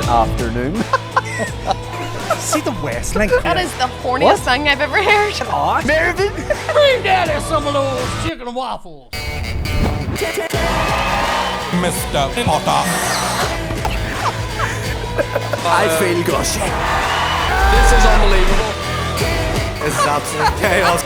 afternoon. See the West Link. That is the horniest thing I've ever heard. Oh, Mervyn! Bring daddy some of those chicken and waffles. Mr. Potter. I feel gushing. This is unbelievable. This is absolute chaos.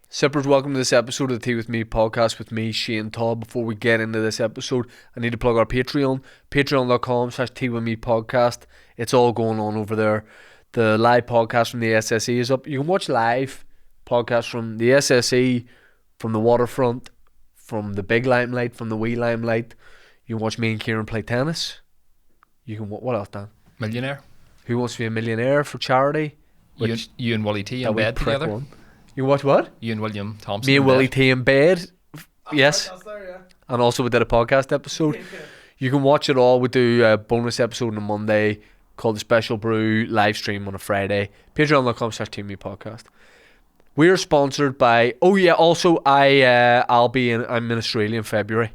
Sippers, welcome to this episode of the Tea With Me podcast with me, Shane Todd. Before we get into this episode, I need to plug our Patreon, patreon.com/Tea With Me podcast. It's all going on over there. The live podcast from the SSE is up. You can watch live podcasts from the SSE, from the Waterfront, from the Big Limelight, from the Wee Limelight. You can watch me and Kieran play tennis. You can, what else, Dan? Millionaire. Who Wants to Be a Millionaire for charity? You and Willie T in bed together. One. You watch what? You and William Thompson. Me and Willie T in bed. Yes. there, yeah. And also we did a podcast episode. You can watch it all. We do a bonus episode on a Monday called the Special Brew live stream on a Friday. Patreon.com/Tea With Me podcast. We are sponsored by. Oh yeah. Also, I'm in Australia in February.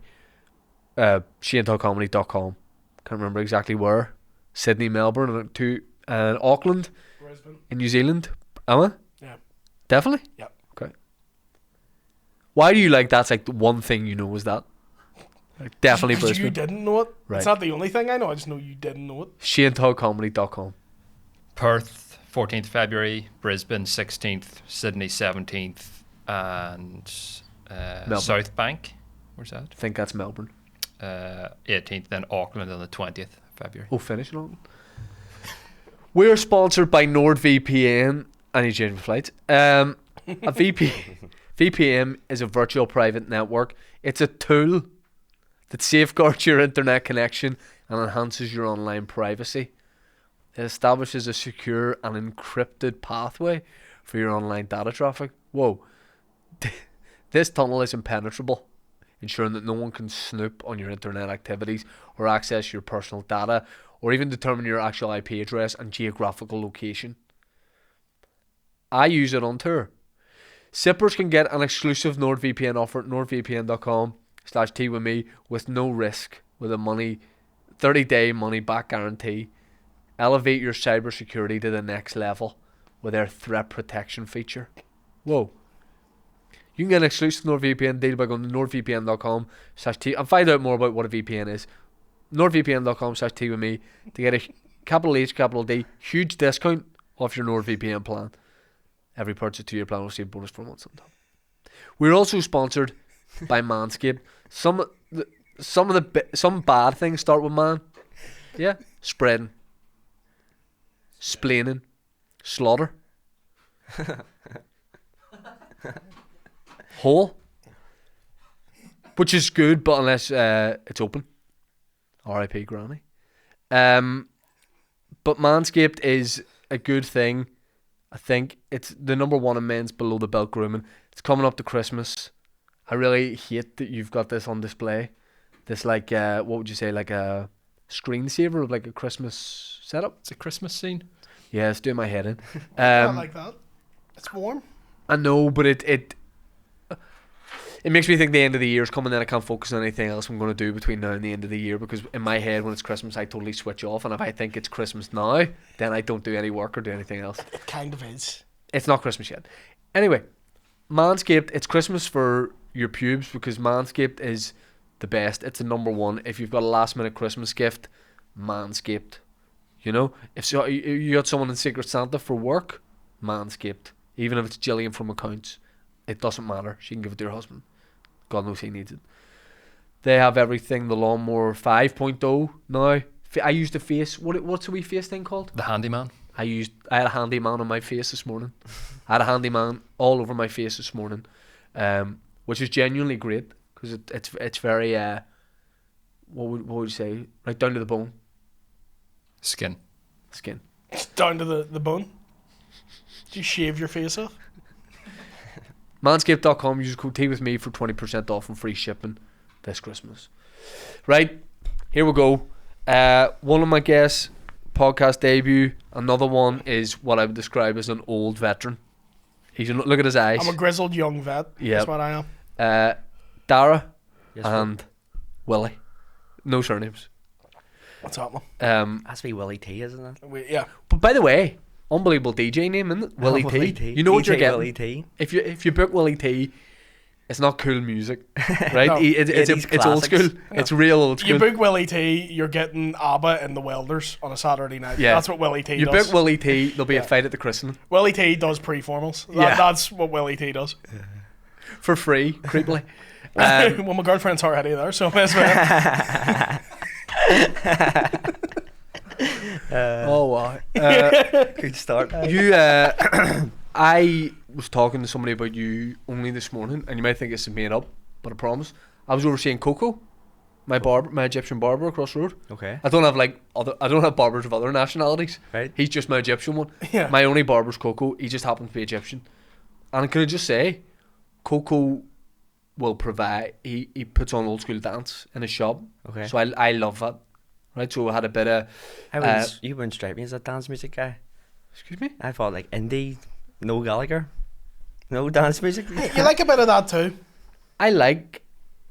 ShaneToddComedy.com. Can't remember exactly where. Sydney, Melbourne, and Auckland. Brisbane. In New Zealand. Am I? Yeah. Definitely? Yep. Okay. Why do you like that's like the one thing you know is that? Like, definitely Brisbane. You didn't know it. Right. It's not the only thing I know. I just know you didn't know it. ShaneToddComedy.com. Perth, 14th February. Brisbane, 16th. Sydney, 17th. And South Bank. Where's that? I think that's Melbourne. 18th. Then Auckland on the 20th February. Oh, finish it on. We're sponsored by NordVPN. I need to change my flights. VPN is a virtual private network. It's a tool that safeguards your internet connection and enhances your online privacy. It establishes a secure and encrypted pathway for your online data traffic. Whoa. This tunnel is impenetrable, ensuring that no one can snoop on your internet activities or access your personal data or even determine your actual IP address and geographical location. I use it on tour. Sippers can get an exclusive NordVPN offer at nordvpn.com/Tea With Me with no risk, with a 30-day money back guarantee. Elevate your cybersecurity to the next level with their threat protection feature. Whoa. You can get an exclusive NordVPN deal by going to nordvpn.com/Tea and find out more about what a VPN is. nordvpn.com/Tea With Me to get a capital H, capital D, huge discount off your NordVPN plan. Every purchase 2-year plan will receive bonus for months on top. We're also sponsored by Manscaped. Some bad things start with man. Yeah, spreading, splaining, slaughter, hole, which is good, but unless it's open. R.I.P. Granny. But Manscaped is a good thing. I think it's the number one in men's below the belt grooming. It's coming up to Christmas. I really hate that you've got this on display. This like what would you say, like a screensaver of like a Christmas setup? It's a Christmas scene. Yeah, it's doing my head in. Not like that. It's warm. I know, but it makes me think the end of the year is coming, then I can't focus on anything else I'm going to do between now and the end of the year, because in my head when it's Christmas I totally switch off, and if I think it's Christmas now then I don't do any work or do anything else. It kind of is. It's not Christmas yet. Anyway, Manscaped, it's Christmas for your pubes because Manscaped is the best. It's the number one. If you've got a last minute Christmas gift, Manscaped. You know, if so, you got someone in Secret Santa for work, Manscaped. Even if it's Jillian from accounts, it doesn't matter. She can give it to your husband. God knows he needs it. They have everything. The Lawnmower 5.0 now. I used the face. What's the wee face thing called? The Handyman. I had a handyman on my face this morning. I had a handyman all over my face this morning, which is genuinely great because it's very what would you say? Right down to the bone. Skin. It's down to the bone. Did you shave your face off? Manscaped.com, use code Tea With Me for 20% off and free shipping this Christmas. Right, here we go. One of my guests, podcast debut. Another one is what I would describe as an old veteran. Look at his eyes. I'm a grizzled young vet. Yeah. That's what I am. Daire Yes, and Willie. No surnames. What's happening? has to be Willie T, isn't it? Yeah. But by the way, unbelievable DJ name, isn't it? Willie T. You know what you're getting. Willie T. If you book Willie T, it's not cool music, right? No. It's old classics. school. It's real old You school. book Willie T, you're getting ABBA and the Welders on a Saturday night. Yeah. That's what Willie T You does. book Willie T, there'll be a fight at the christening Willie T does pre-formals. Yeah. That's what Willie T does. for free, creepily. Well, my girlfriend's already there, so may as well. Oh wow! Good start. I was talking to somebody about you only this morning, and you might think it's made up, but I promise. I was overseeing Coco, my Egyptian barber across the road. Okay. I don't have barbers of other nationalities. Right. He's just my Egyptian one. Yeah. My only barber's Coco. He just happens to be Egyptian. And can I just say, Coco will provide. He puts on old school dance in his shop. Okay. So I love that. Right. So I had a bit of. You wouldn't strike me as a dance music guy. Excuse me. I thought like indie, no Gallagher, no dance music. You like a bit of that too. I like.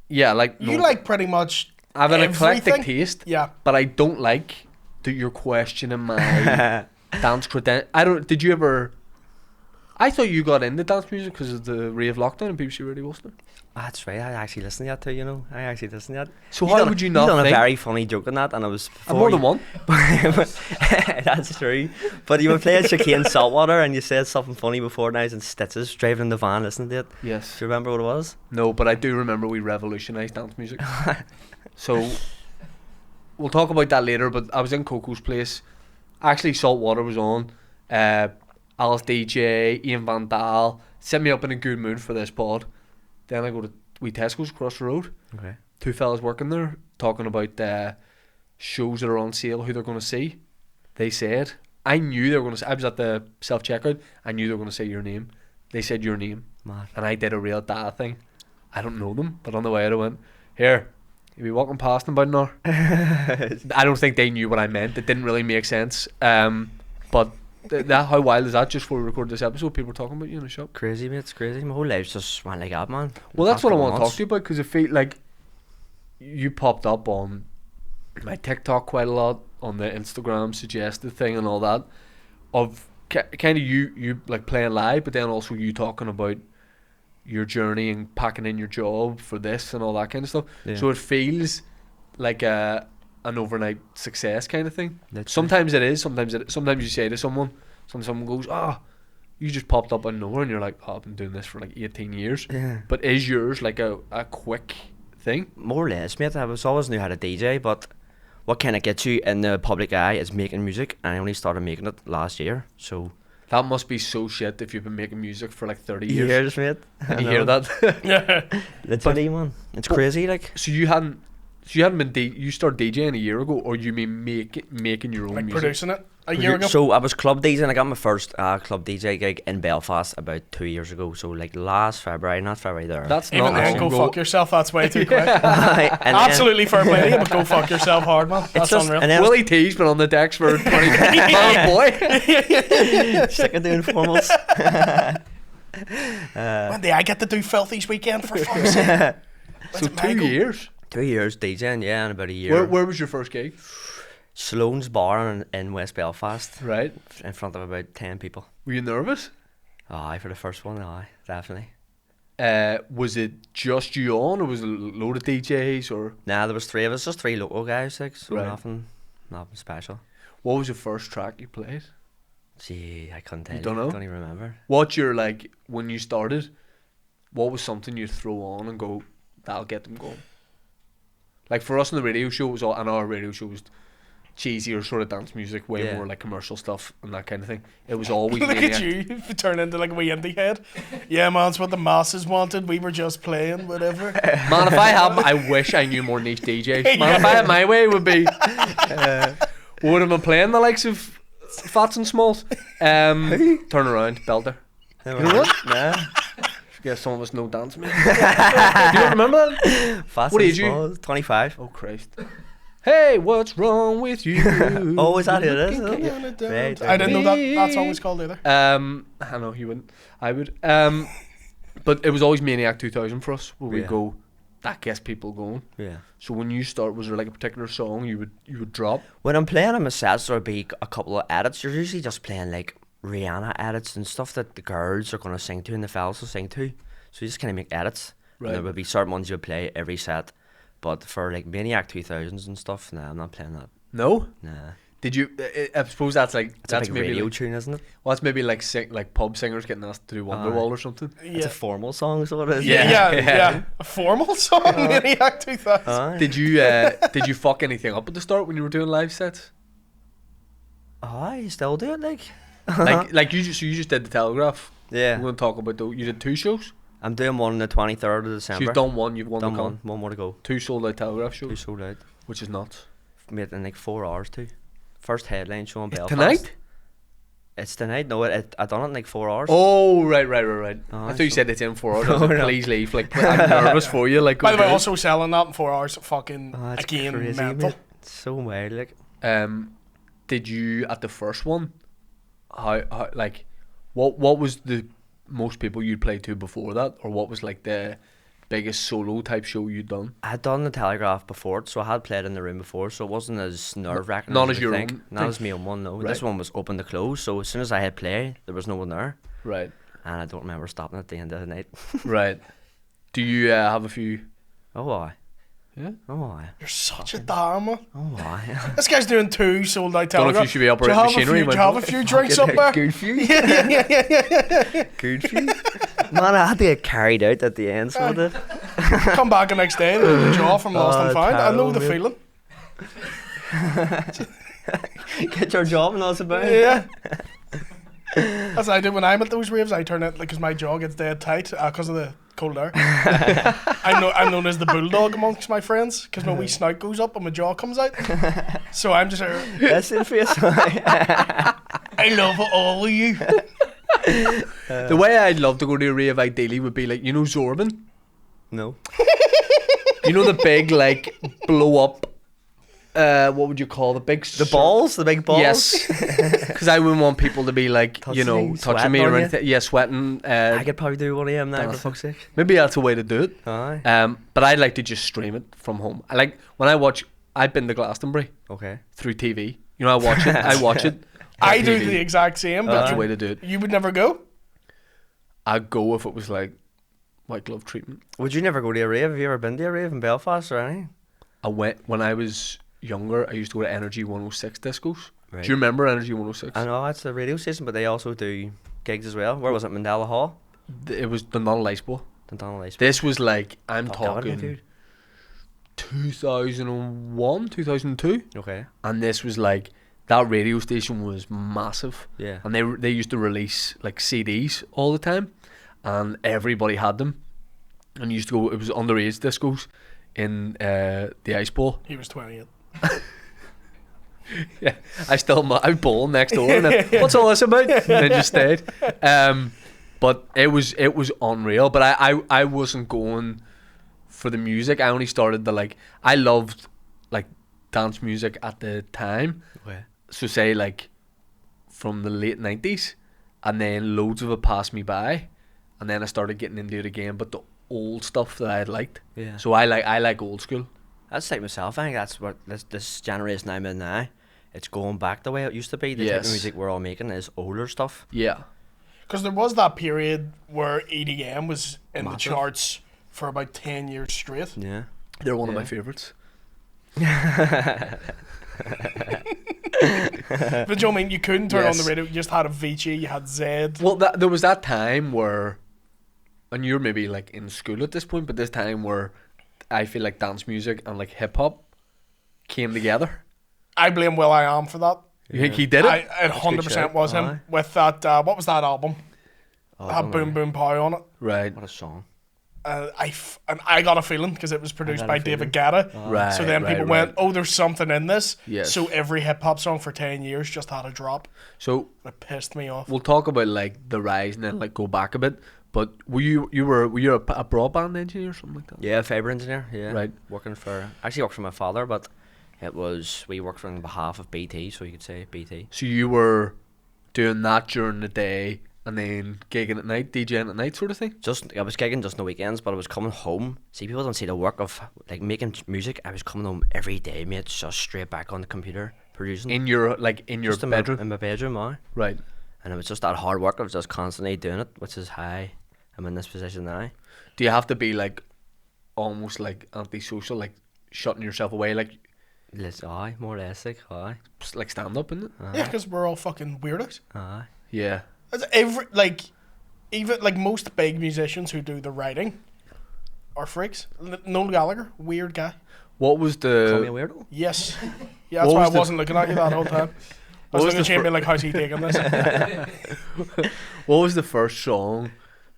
Yeah, like You no, like pretty much I have an eclectic everything. taste. Yeah. But I don't like that you're questioning my dance credentials. I don't. Did you ever? I thought you got into dance music because of the rave lockdown and BBC Radio Worcester. That's right. I actually listened to that too. You know, I actually listened to that. So how would you not done think? a very funny joke on that, and I was More than one. That's true. But you were playing Chicane Saltwater, and you said something funny before, and I was in stitches driving in the van listening to it. Yes. Do you remember what it was? No, but I do remember we revolutionised dance music. So we'll talk about that later. But I was in Coco's place. Actually, Saltwater was on. Alice DJ, Ian Van Dahl set me up in a good mood for this pod. Then I go to Tesco's across the road. Okay. Two fellas working there talking about shows that are on sale, who they're going to see. They said, I knew they were going to say, I was at the self-checkout, I knew they were going to say your name. They said your name. Mad. And I did a real dad thing. I don't know them, but on the way out I went, here, you'll be walking past them about an hour. I don't think they knew what I meant. It didn't really make sense. But that how wild is that? Just before we record this episode, people were talking about you in the shop. Crazy, mate. It's crazy. My whole life's just went like that, man. Well, that's what I want to talk months. to you about, because I feel like you popped up on my TikTok quite a lot, on the Instagram suggested thing and all that, of kind of you like playing live, but then also you talking about your journey and packing in your job for this and all that kind of stuff. Yeah. So it feels like an overnight success kind of thing. Literally. Sometimes it is. Sometimes you say to someone, someone goes, you just popped up out of nowhere, and you're like, I've been doing this for like 18 years. Yeah. But is yours like a quick thing? More or less, mate. I was always knew how to DJ, but what kind of gets you in the public eye is making music, and I only started making it last year. So That must be so shit if you've been making music for like 30 years. mate. And you hear that? Literally, man. It's crazy, like. So you hadn't been you started DJing a year ago, or you mean making your own Like music? producing it a year ago. So I was club DJing. I got my first club DJ gig in Belfast about 2 years ago. So like last February, not February there. That's Even not then, long go ago. fuck yourself. That's way too quick. And then- Absolutely fair play to you, but go fuck yourself hard, man. That's just- unreal. and then- Willie T's been on the decks for 20 man boy. Sick of doing formals. When did I get to do Filthy's weekend for fuck's sake? So 2 years. 2 years DJing, yeah, and about a year. Where was your first gig? Sloane's Bar in West Belfast, Right. in front of about 10 people. Were you nervous? Aye, for the first one, aye, definitely. Was it just you on, or was it a load of DJs, or Nah, there was 3 of us, just 3 local guys, like, so Right. nothing special. what was your first track you played? Gee, I couldn't tell you. don't know? Don't even remember. What's your, like, when you started, what was something you'd throw on and go, that'll get them going? Like for us on the radio show, it was all, and our radio show was cheesier sort of dance music, way Yeah. more like commercial stuff and that kind of thing. It was always Look Maniac. at you, turn into like a wee indie head. Yeah, man, it's what the masses wanted. We were just playing, whatever. Man, if I had, I wish I knew more niche DJs. Man, if I had my way, it would be. Would have been playing the likes of Fats and Smalls. Turn around, Belter. You know what? Nah. Guess some of us know dance, man. You don't remember that? Fast What and age you? small, 25. Oh Christ! Hey, what's wrong with you? Oh, is that who it is? I Right, didn't know that song was called either. I know you wouldn't. I would. But it was always Maniac 2000 for us, where we Yeah. go. that gets people going. Yeah. So when you start, was there like a particular song you would drop? When I'm playing in my sets, there'll be a couple of edits. You're usually just playing like Rihanna edits and stuff that the girls are going to sing to and the fellas will sing to. So you just kind of make edits. Right. And there will be certain ones you would play every set. But for like Maniac 2000s and stuff, nah, I'm not playing that. No. Nah. Did you? I suppose that's like It's a that's big maybe radio like, tune, isn't it? well, that's maybe like like pub singers getting asked to do Wonderwall or something. It's a formal song, so it is. Yeah. A formal song, Maniac 2000. Aye. Did you fuck anything up at the start when you were doing live sets? Aye, you still do it, like. Like you just did the Telegraph. Yeah. We're going to talk about you did 2 shows. I'm doing one on the 23rd of So December. you've done one. You've won Done the one. One more to go. 2 sold out Telegraph Two shows, sold out. which is nuts. Made it in like 4 hours too. First headline show in Belfast. Tonight? It's tonight. No, I done it in like 4 hours. Oh, right. Oh, I thought you so- said it's in 4 hours. I was No, like, no. please leave. Like, I'm nervous for you. Like, By the way, okay. also selling that in 4 hours, fucking Oh, it's again crazy, mental. mate. It's so wild, like. Did you at the first one? How like, what was the most people you'd played to before that, or what was like the biggest solo type show you'd done? I had done the Telegraph before it, so I had played in the room before, so it wasn't as nerve wracking. Not as as you your think. own Not thing. as my own one. No, Right. this one was open to close. So as soon as I hit play, there was no one there, Right, and I don't remember stopping at the end of the night. right. Do you have a few? Oh, aye. Yeah. Oh, aye. You're such a damn man. Oh, aye. This guy's doing 2 sold out Don't know if Telegraph. you should be Do you operating have machinery. Do you have a few drinks up there? Good for you. Yeah. Good for you. Man, I had to get carried out at the end, so I did. Come back the next day, the jaw from Lost and Found. I know the terrible, feeling. Get your job and all it's about. Yeah. That's what I do when I'm at those raves. I turn it, like, because my jaw gets dead tight because of the cold air. I'm known as the bulldog amongst my friends because my wee snout goes up and my jaw comes out. So I'm just That's it for you. I love all of you. The way I'd love to go to a rave ideally would be like, you know, Zorban. No. You know the big like blow up. What would you call the big? The balls? The big balls? Yes. Because I wouldn't want people to be like, you know, touching me sweating or on you. anything. Yeah, sweating. I could probably do one of them now, for dancing. fuck's sake. Maybe that's a way to do it. Aye. But I'd like to just stream it from home. I like when I watch. I've been to Glastonbury Okay. through TV. You know, I watch it. I watch it. on I do TV. the exact same, That's but the way to do it. you would never go. I'd go if it was like white glove treatment. Would you never go to a rave? Have you ever been to a rave in Belfast or anything? I went when I was younger. I used to go to Energy 106 discos. Right. Do you remember Energy 106? I know, it's a radio station, but they also do gigs as well. Where was it? Mandela Hall? It was the Donald Ice Bowl. The Donald Ice. This was like I'm Fuck, that would've been talking 2001, 2002, Okay. and this was like that radio station was massive. Yeah. And they used to release like CDs all the time, and everybody had them. And you used to go. It was underage discos in the Ice Bowl. He was 28. Yeah, I bowl next door, and then, what's all this about? And then just stayed. But it was unreal. But I wasn't going for the music. I only started to like. I loved like dance music at the time. Okay. So say like from the late 90s, and then loads of it passed me by, and then I started getting into it again. But the old stuff that I had liked. Yeah. So I like old school. That's like myself. I think that's what this generation I'm in now. It's going back the way it used to be. The type Yes. of music we're all making is older stuff. Yeah. Because there was that period where EDM was in the Massive. charts for about 10 years straight. Yeah. They're one of Yeah. my favourites. But you know, I mean, you couldn't turn on the Yes. radio. You just had Avicii, you had Zed. Well, there was that time where, and you're maybe like in school at this point, but this time where I feel like dance music and like hip hop came together. I blame Will I Am for that. You think he did it? It 100% was him. Aye. With that, what was that album? Oh, It had Boom Boom Pow on it. Right. What a song. And I got a feeling because it was produced by David Guetta. Right. So then right, people right. went, oh, there's something in this. Yes. So every hip hop song for 10 years just had a drop. So It pissed me off. we'll talk about like the rise and then like go back a bit. But were you a broadband engineer or something like that? Yeah, fibre engineer. Yeah. Right. Working for actually worked for my father, but we worked on behalf of BT, so you could say BT. So you were doing that during the day, and then gigging at night, DJing at night, sort of thing. I was gigging just on the weekends, but I was coming home. See, people don't see the work of like making music. I was coming home every day, mate, just straight back on the computer producing. In your Just bedroom, in my bedroom, aye. right? And it was just that hard work. I was just constantly doing it, which is how I'm in this position now. Do you have to be like almost like antisocial, like shutting yourself away, like Aye, more or less, aye. stand up, isn't it? Yeah, because we're all fucking weirdos. Aye. Yeah. It's even like most big musicians who do the writing are freaks. Noel Gallagher, weird guy. What was Call me a the weirdo? Yes. Yeah, that's What why I was the- wasn't looking at you that whole time. I was was looking at the you and being like, how's he taking this? what was the first song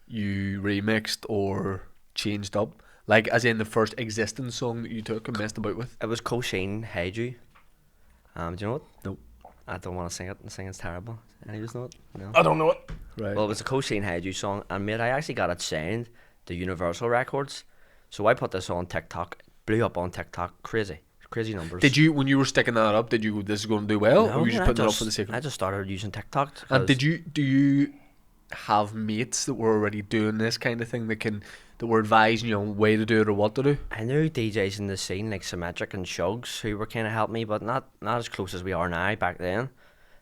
you remixed or changed up? Like, as in the first existing song that you took and messed about with? It was Coachine Heiju. Do you know it? Nope. I don't want to sing it. The singing's terrible. Any of you know it? No. I don't know it. Right. Well, it was a Coachine Heiju song, and mate, I actually got it signed to Universal Records. So I put this on TikTok. Blew up on TikTok. Crazy numbers. Did you, when you were sticking that up, did you go, this is going to do well? or were you just man, putting it up for the sake of I it? just started using TikTok. And 'cause do you have mates that were already doing this kind of thing that were advising you on way to do it or what to do? I knew DJs in the scene like Symmetric and Shugs who were kind of helping me, but not as close as we are now back then.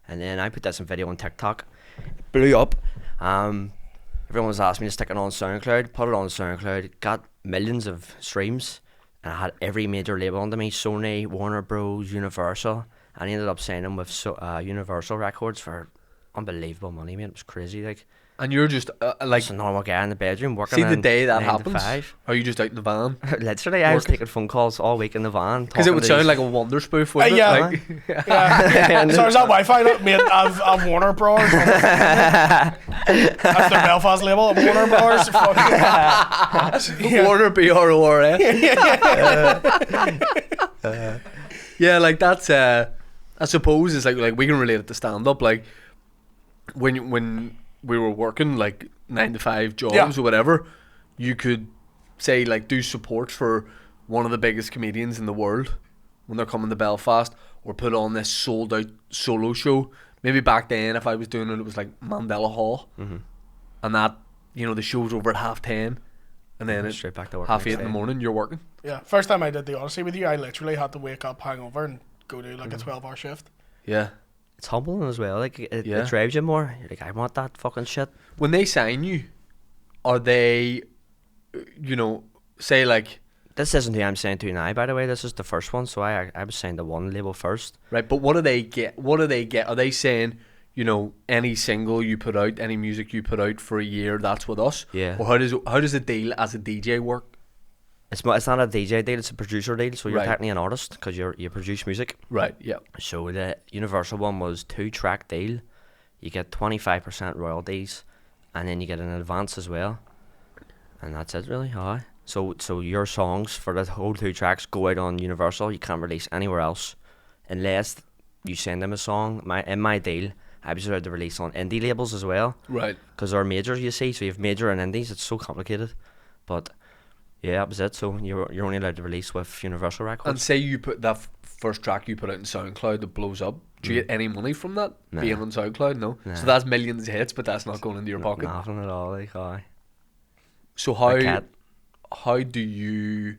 And then I put this in video on TikTok. It blew up. Everyone was asking me to stick it on SoundCloud. Put it on SoundCloud. Got millions of streams. And I had every major label under me. Sony, Warner Bros, Universal. And I ended up signing with Universal Records for unbelievable money, man. It was crazy. Like, And you're just like, just a normal guy in the bedroom working see the in day that 9 to happens, 5. are you just out in the van? Literally, I was Working. taking phone calls all week in the van. Because it talking would to sound these- like a wonder spoof, wouldn't yeah. it? Like, Yeah. So is that Wi-Fi? Mate, I've Warner Bros. That's their Belfast label. Warner Bros. Warner BRORS. Yeah, like that's I suppose it's like we can relate it to stand up. Like when we were working like 9 to 5 jobs Yeah. or whatever, you could say like do support for one of the biggest comedians in the world when they're coming to Belfast, or put on this sold out solo show. Maybe back then, if I was doing it, it was like Mandela Hall, and that, you know, the show's over at 10:30, and then at Straight back to work 8:30 next in the day. morning you're working. Yeah, first time I did the Odyssey with you, I literally had to wake up, hangover, and go do like a 12-hour shift. Yeah. It's humbling as well. Like it Yeah. drives you more. You're like, I want that fucking shit. When they sign you, are they, you know, say like, This isn't who I'm signed to now, by the way. This is the first one. So I was signed to one label first. right, but what do they get? What do they get? Are they saying, you know, any single you put out, any music you put out for a year, that's with us? Yeah. Or how does the deal as a DJ work? It's not a DJ deal. It's a producer deal. So you're Right. technically an artist because you produce music. Right. Yeah. So the Universal one was 2-track deal. You get 25% royalties, and then you get an advance as well. And that's it, really. Aye. So your songs for the whole 2 tracks go out on Universal. You can't release anywhere else unless you send them a song. In my deal, I was allowed to release on indie labels as well, Right. because they're majors, you see. So you have major and indies. It's so complicated, but yeah, that was it. So you're only allowed to release with Universal Records. And say you put that first track you put out in SoundCloud that blows up. Do you get any money from that Nah. being on SoundCloud? No. Nah. So that's millions of hits, but that's not going into your pocket. Nothing at all. Like, aye. So A cat. how do you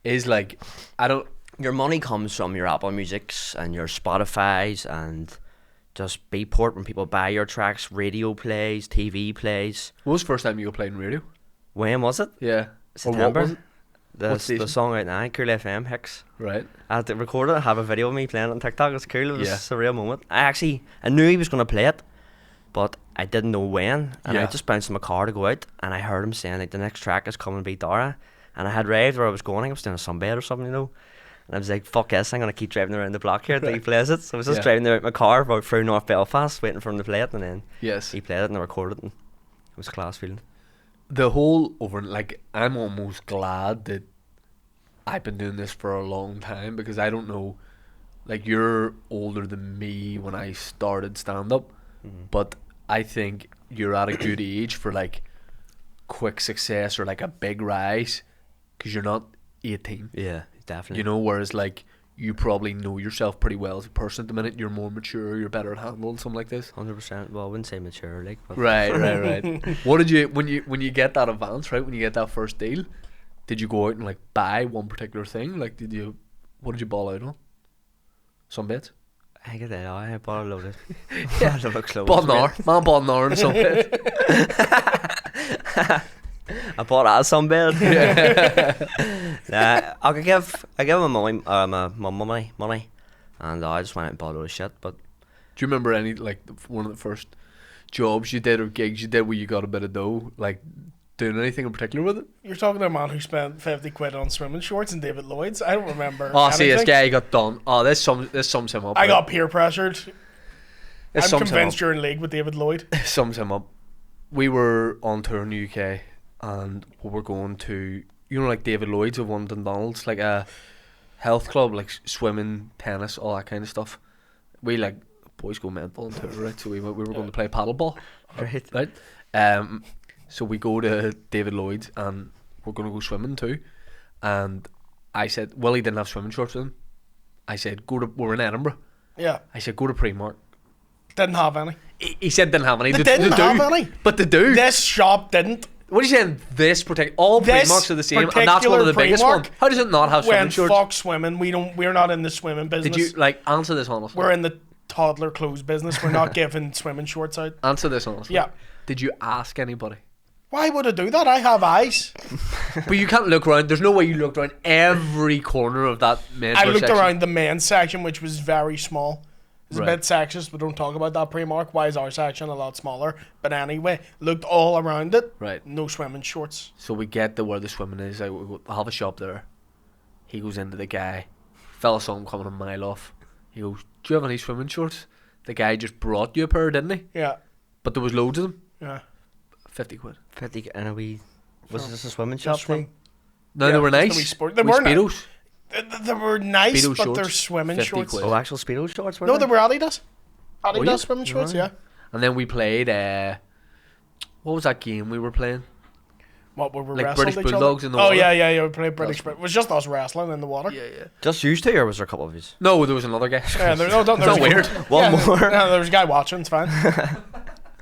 is like I don't Your money comes from your Apple Musics and your Spotify's and just Beatport when people buy your tracks, radio plays, TV plays. what was the first time you were playing radio? When was it? Yeah. Or what September. was it? What station? The song right now, Cool FM Hicks. Right. I had to record it. I have a video of me playing it on TikTok. It's cool. It was Yeah. a surreal moment. I knew he was going to play it, but I didn't know when. And I Yeah. just bounced in my car to go out, and I heard him saying like the next track is coming to be Daire. And I had raved where I was going. I was doing a sunbed or something, you know. And I was like, fuck yes, I'm going to keep driving around the block here until he plays it. So I was just Yeah. driving out my car about through North Belfast, waiting for him to play it, and then Yes. he played it and I recorded it, and it was a class feeling. The whole over like I'm almost glad that I've been doing this for a long time, because I don't know, like you're older than me when I started stand up, but I think you're at a good age for like quick success or like a big rise, because you're not 18. Yeah, definitely. You know, whereas like you probably know yourself pretty well as a person at the minute. You're more mature. You're better at handling something like this. 100%. Well, I wouldn't say mature, like. But Right. What did you when you get that advance, right? When you get that first deal, did you go out and like buy one particular thing? Like, what did you ball out on? Some bits. I get that. I bought a load of. Yeah, a load of clothes. Bought an hour. Man bought an hour and some bits. I bought a sunbed. Nah, I give my mum money, and I just went out and bought a load of shit. But Do you remember any like one of the first jobs you did or gigs you did where you got a bit of dough, like doing anything in particular with it? You're talking to a man who spent 50 quid on swimming shorts and David Lloyd's. I don't remember. Oh, see, this anything. guy got done. Oh, this sums him up. I right? got peer pressured. This I'm sums him convinced up. you're in league with David Lloyd. Sums him up. We were on tour in the UK and we were going to, like David Lloyd's of one Donald's, like a health club, like swimming, tennis, all that kind of stuff. We like boys go mental on tour, right? So we were going to play paddleball, right? So we go to David Lloyd's and we're going to go swimming too. And I said, Willie didn't have swimming shorts with him. I said, we're in Edinburgh. Yeah. I said, go to Primark. Didn't have any. He said didn't have any. They didn't have any. But they do. This shop didn't. What are you saying? All This Primarks are the same, and that's one of the particular biggest Primark ones. How does it not have swimming When shorts? fuck swimming, we're not in the swimming business. Did you answer this honestly? We're in the toddler clothes business. We're not giving swimming shorts out. Answer this honestly. Yeah. Did you ask anybody? Why would I do that? I have eyes. But you can't look around. There's no way you looked around every corner of that men's I looked section. around the men's section, which was very small. It's Right. a bit sexist, but don't talk about that Primark. Why is our section a lot smaller? But anyway, looked all around it. Right. No swimming shorts. So we get to where the swimming is. Like, we have a shop there. He goes into the guy. Fella saw him coming a mile off. He goes, "Do you have any swimming shorts?" The guy just brought you a pair, didn't he? Yeah. But there was loads of them. Yeah. 50 quid. 50 and a wee. Was Sure. this a swimming Just shop swim. thing? No, Yeah, they were just a nice. wee sport- they Wee were nice. Speedos. They were nice, Speedo but shorts, they're swimming 50 shorts. quid. Oh, actual Speedo shorts? Were No, they were Adidas. Oh, Adidas yeah? swimming shorts, yeah. And then we played, what was that game we were playing? What, we were Like wrestling British each other? Bulldogs in the Oh, water? yeah, we played British. It was just us wrestling in the water. Yeah. Just used to, or was there a couple of yous? No, there was another guy. Yeah, there was that weird? One more. Yeah, there was a guy watching, it's fine.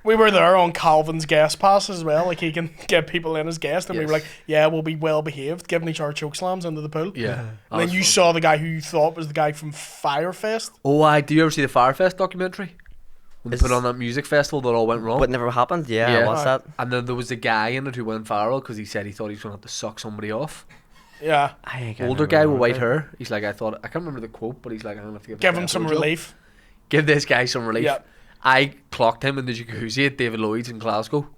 We were there on Calvin's guest pass as well, like he can get people in as guests, and we were Yes. like, yeah, we'll be well behaved, giving each other choke slams into the pool. Yeah. And then you saw the guy who you thought was the guy from Firefest. Oh, do you ever see the Firefest documentary? When they Is- put on that music festival that all went wrong? What never happened? Yeah, Yeah. what's that? And then there was a guy in it who went viral because he said he thought he was going to have to suck somebody off. Yeah, I think I Older remember guy with that. white hair. He's like, I can't remember the quote, but he's like, I'm going to have to give this him guy a some blowjob. relief. Give this guy some relief. Yeah. I clocked him in the jacuzzi at David Lloyd's in Glasgow,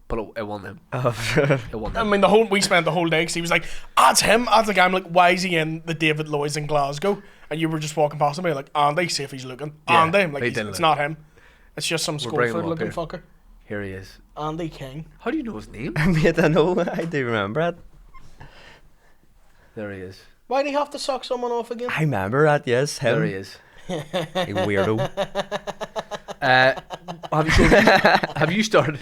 but it wasn't him. It wasn't I him. mean, we spent the whole day because he was like, that's him, that's the guy. I'm like, why is he in the David Lloyd's in Glasgow? And you were just walking past him, and you're like, Andy, see if he's looking. Yeah, Andy, I'm like, they it's didn't look. not him. It's just some bringing him Schofield up looking here. fucker. Here he is. Andy King. How do you know his name? Mate, I know. I do remember it. There he is. Why'd he have to suck someone off again? I remember that, yes. Him. There he is. You weirdo. Have you started?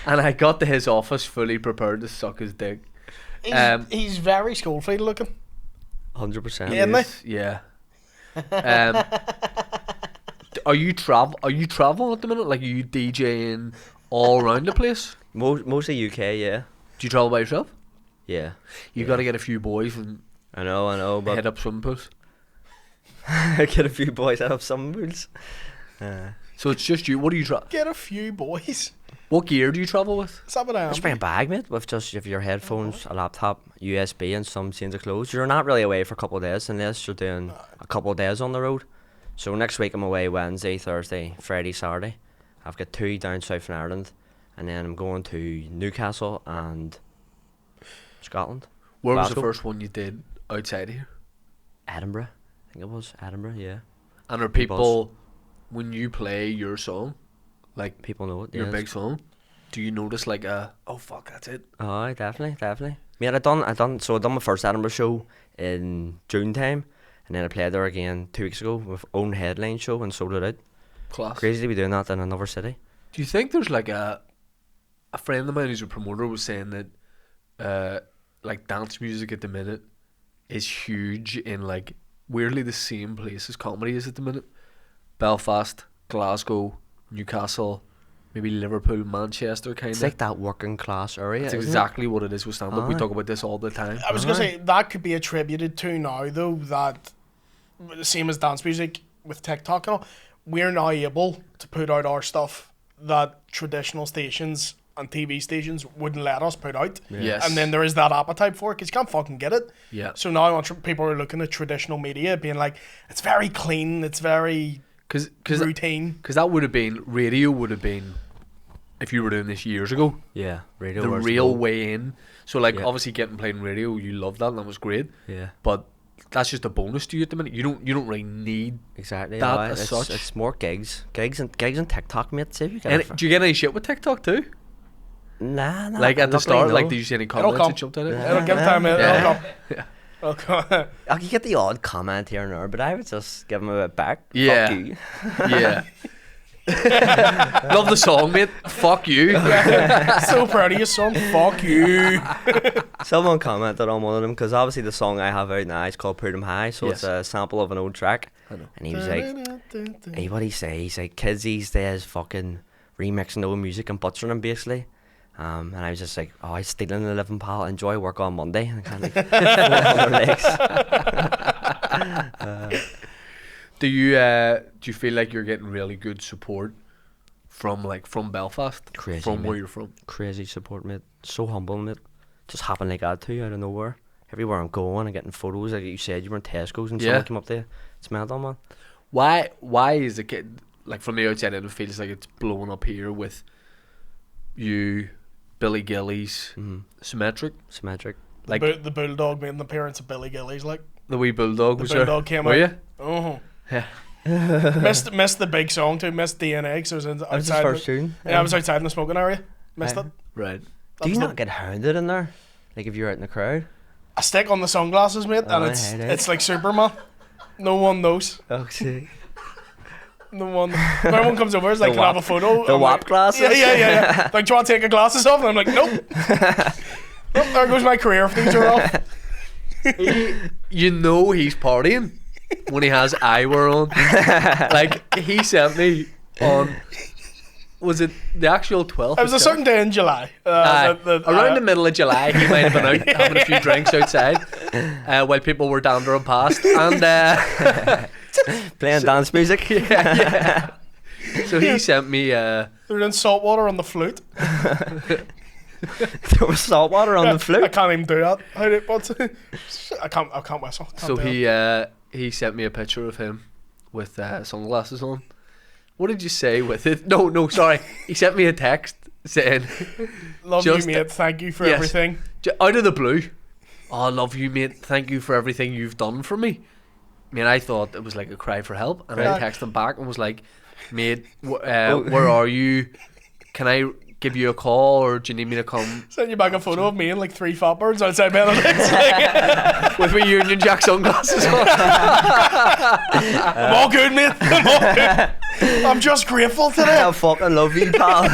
And I got to his office fully prepared to suck his dick. He's very Schofield looking. 100%. Yeah. Isn't he? Yeah. Are you traveling at the minute? Like, are you DJing all around the place? Mostly UK, yeah. Do you travel by yourself? Yeah. You got to get a few boys and I know, but head up swimming pools. get a few boys out of some pools. So it's just you. What do you Get a few boys. What gear do you travel with? Is that what I am? Just bring a bag, mate, with just if your headphones, a laptop, USB, and some change of clothes. You're not really away for a couple of days unless you're doing a couple of days on the road. So next week I'm away Wednesday, Thursday, Friday, Saturday. I've got 2 down south in Ireland, and then I'm going to Newcastle and Scotland. Where was the Glasgow. first one you did outside of here? Edinburgh, I think it was Edinburgh. Yeah, And are people, when you play your song, like people know it. your yes. big song, do you notice like oh fuck, that's it? Oh, definitely. Mate, I done my first Edinburgh show in June time, and then I played there again 2 weeks ago with own headline show and sold it out. Class. Crazy to be doing that in another city. Do you think there's like a friend of mine who's a promoter was saying that like dance music at the minute is huge in like weirdly the same place as comedy is at the minute. Belfast, Glasgow, Newcastle, maybe Liverpool, Manchester, kind It's of. like that working class area. That's isn't exactly what it is with stand-up. We Aye. talk about this all the time. I was gonna say that could be attributed to now though that the same as dance music with TikTok and all, we're now able to put out our stuff that traditional stations and TV stations wouldn't let us put out. Yes. And then there is that appetite for it because you can't fucking get it. Yeah. So now people are looking at traditional media being like, it's very clean, it's very Cause routine. Because that would have been, radio would have been, if you were doing this years ago, it? Yeah, radio. the was real gold. way in. So like Yeah. obviously getting played in radio, you love that and that was great. Yeah, But that's just a bonus to you at the minute. You don't really need. exactly. That aye, as it's, such. it's more gigs and TikTok, mate. See if you And can. do you get any shit with TikTok too? Nah, Like at the luckily, start, no. like did you see any comments come. that jumped at it? It'll give time, mate. Yeah. It'll come. Yeah. It'll come. I could get the odd comment here and there, but I would just give them a bit back. Yeah. Fuck you. Yeah. Love the song, mate. Fuck you. So proud of you, son. Fuck you. Someone commented on one of them because obviously the song I have out now is called "Put 'Em High," so it's Yes. a sample of an old track. I know. And he was like, "Hey, what he say? He's like, kids these days fucking remixing old music and butchering them basically." And I was just like, "Oh, he's stealing the living, pal. Enjoy work on Monday." And kind of like 400 legs. Do you feel like you're getting really good support from Belfast? Crazy, from where mate. you're from? Crazy support, mate. So humble, mate. Just happened like that too, out of nowhere. Everywhere I'm going, I'm getting photos. Like you said, you were in Tesco's and Yeah. someone came up there. It's mental, man. Why is it like from the outside it feels like it's blowing up here with you, Billy Gillies, Symmetric, like The bulldog made an appearance of Billy Gillies, like the wee bulldog the was bulldog there. came Were out. you? Oh, Yeah. missed the big song too. Missed DNA because I was That was his outside. first tune. Yeah, I was outside in the smoking area. Missed Aye. it. Right. Do That's you the- not get hounded in there? Like if you're out in the crowd? I stick on the sunglasses, mate, and Aye, it's aye, aye. it's like Superman. No one knows. Oh, see. No one. When everyone comes over, it's like, The can I have a WAP photo? the I'm WAP like, glasses? Yeah. Like, do you want to take your glasses off? And I'm like, nope. Nope, there goes my career if these are off. You know he's partying when he has eyewear on. Like he sent me on. Was it the actual 12th? It was a certain day in July. Around the middle of July, he might have been out having a few drinks outside while people were dandering past, and Playing dance music? yeah. So he sent me. They're in salt water on the flute. There was salt water on the I flute. can't even do that. But I can't whistle. Can't So do it. he sent me a picture of him with sunglasses on. What did you say with it? No, sorry. He sent me a text saying, Love just- you, mate. Thank you for Yes. everything. out of the blue, "Oh, I love you, mate. Thank you for everything you've done for me." I mean, I thought it was like a cry for help, and I Right. texted him back and was like, "Mate, where are you? Can I give you a call, or do you need me to come Send you back a photo of me and like 3 fat birds outside Benedict's. Like, with my Union Jack sunglasses on?" I'm all good, mate. I'm all good. I'm just grateful today. I fucking love you, pal.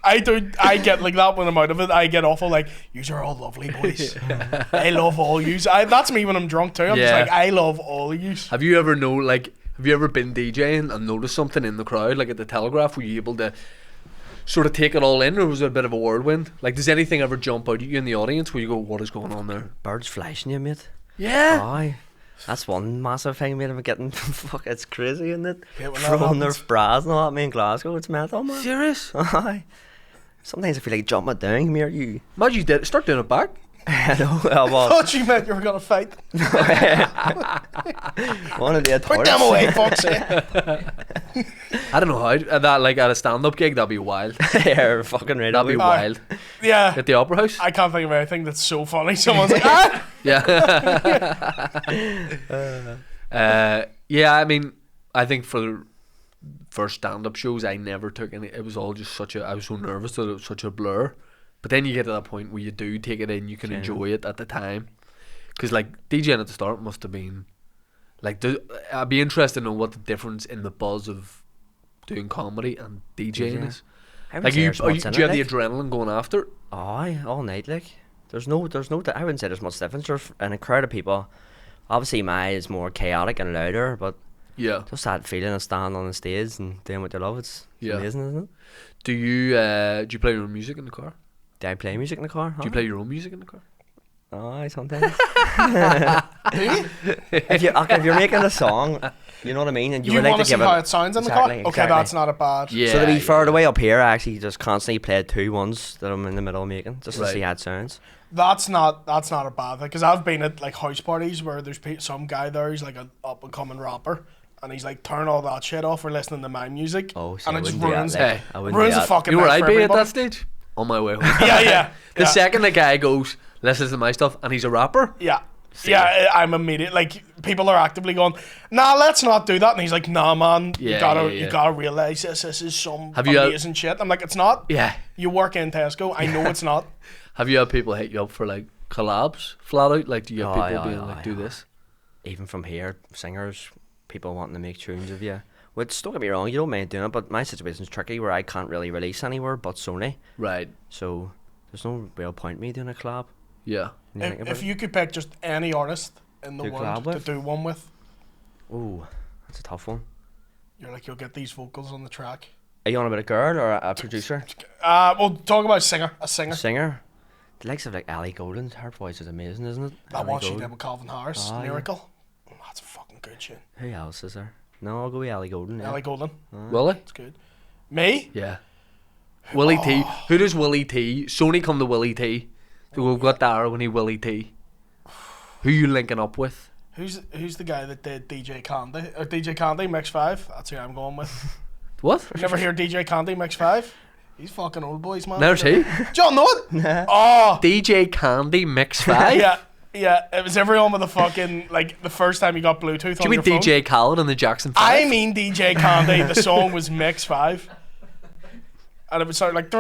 I get like that when I'm out of it. I get awful like, yous are all lovely boys. I love all yous. That's me when I'm drunk too. I'm just Yeah. like, I love all of yous. Have you ever been DJing and noticed something in the crowd, like at the Telegraph? Were you able to sort of take it all in, or was it a bit of a whirlwind? Like, does anything ever jump out at you in the audience where you go, "What is going on there?" Birds flashing you, mate. Yeah. Aye. That's one massive thing, mate. I'm getting fuck. It's crazy, isn't it? Yeah, when that Throwing their happens. bras and all that, me in Glasgow. It's mental, man. Serious? Aye. Sometimes I feel like jumping down. Come here, you. Imagine you did start doing it back. Hello. Well, Thought you meant you were gonna fight. one of the Put them away, fuck's sake. I don't know how that, like at a stand-up gig, that'd be wild. Yeah, fucking right. That'd be I'll wild. Yeah. At the Opera House. I can't think of anything that's so funny. Someone's like, ah! Yeah. Yeah. I mean, I think for the first stand-up shows, I never took any. It was all just I was so nervous that it was such a blur. But then you get to that point where you do take it in, you can enjoy it at the time. Because like DJing at the start must have been like, I'd be interested to know what the difference in the buzz of doing comedy and DJing is. Like, do you have the adrenaline going after it? Aye, all night, like. There's no, I wouldn't say there's much difference. There's in a crowd of people, Obviously, my is more chaotic and louder, but Yeah. just that feeling of standing on the stage and doing what you love, it's Yeah. amazing, isn't it? Do you play your own music in the car? Do I play music in the car? Do you play your own music in the car? Oh, sometimes. if you're making a song, you know what I mean, and you You would like want to to see give how it. it sounds in the Exactly, car? Okay, exactly. that's not a bad. Yeah. So to be yeah. fair, the way up here, I actually just constantly play 2 ones that I'm in the middle of making, just to Right. see how it sounds. That's not a bad thing, because I've been at like house parties where there's some guy there who's like an up and coming rapper, and he's like, turn all that shit off, we're listening to my music. Oh, see, and I it just wouldn't do that, ruins like, Hey, I wouldn't ruins do the that. fucking You know where night I'd for be at that everybody. stage? On my way home. Yeah. The yeah. second the guy goes, listen to my stuff, and he's a rapper. Yeah. Yeah, I'm immediate. Like, people are actively going, nah, let's not do that. And he's like, nah, man, Yeah, you gotta realize this is some Have you, amazing shit. I'm like, it's not. Yeah. You work in Tesco. I know it's not. Have you had people hit you up for like collabs flat out? Like, do you have Oh, people yeah, being yeah, like, do yeah. this? Even from here, singers, people wanting to make tunes of you. Which, don't get me wrong, you don't mind doing it, but my situation's tricky where I can't really release anywhere but Sony. Right. So there's no real point me doing a collab. Yeah. when you think about If you could pick just any artist in the Do a world collab to with? do one with, it. Ooh, that's a tough one. you're like, you'll get these vocals on the track. Are you on about a girl or a producer? We'll talk about a singer. A singer? The likes of like Ellie Goulding, her voice is amazing, isn't it? That Ellie one she Goulding. did with Calvin Harris, Ah, yeah. Miracle. That's a fucking good shit. Who else is there? No, I'll go with Ellie Goulding. Yeah. Ellie Goulding. Willie? It's good. Me? Yeah. Willie T. Who does Willie T? Sony come to Willie T. We've got Daire when he Willie T. Who you linking up with? Who's the guy that did DJ Candy? Or DJ Candy Mix 5? That's who I'm going with. What? You never hear DJ Candy Mix 5? He's fucking old boys, man. There's he. John, know it? Oh! DJ Candy Mix 5? Yeah, it was everyone with the fucking, like, the first time you got Bluetooth Do on you your mean phone. DJ Khaled and the Jackson 5? I mean DJ Candy, the song was Mix 5. And it would sound like...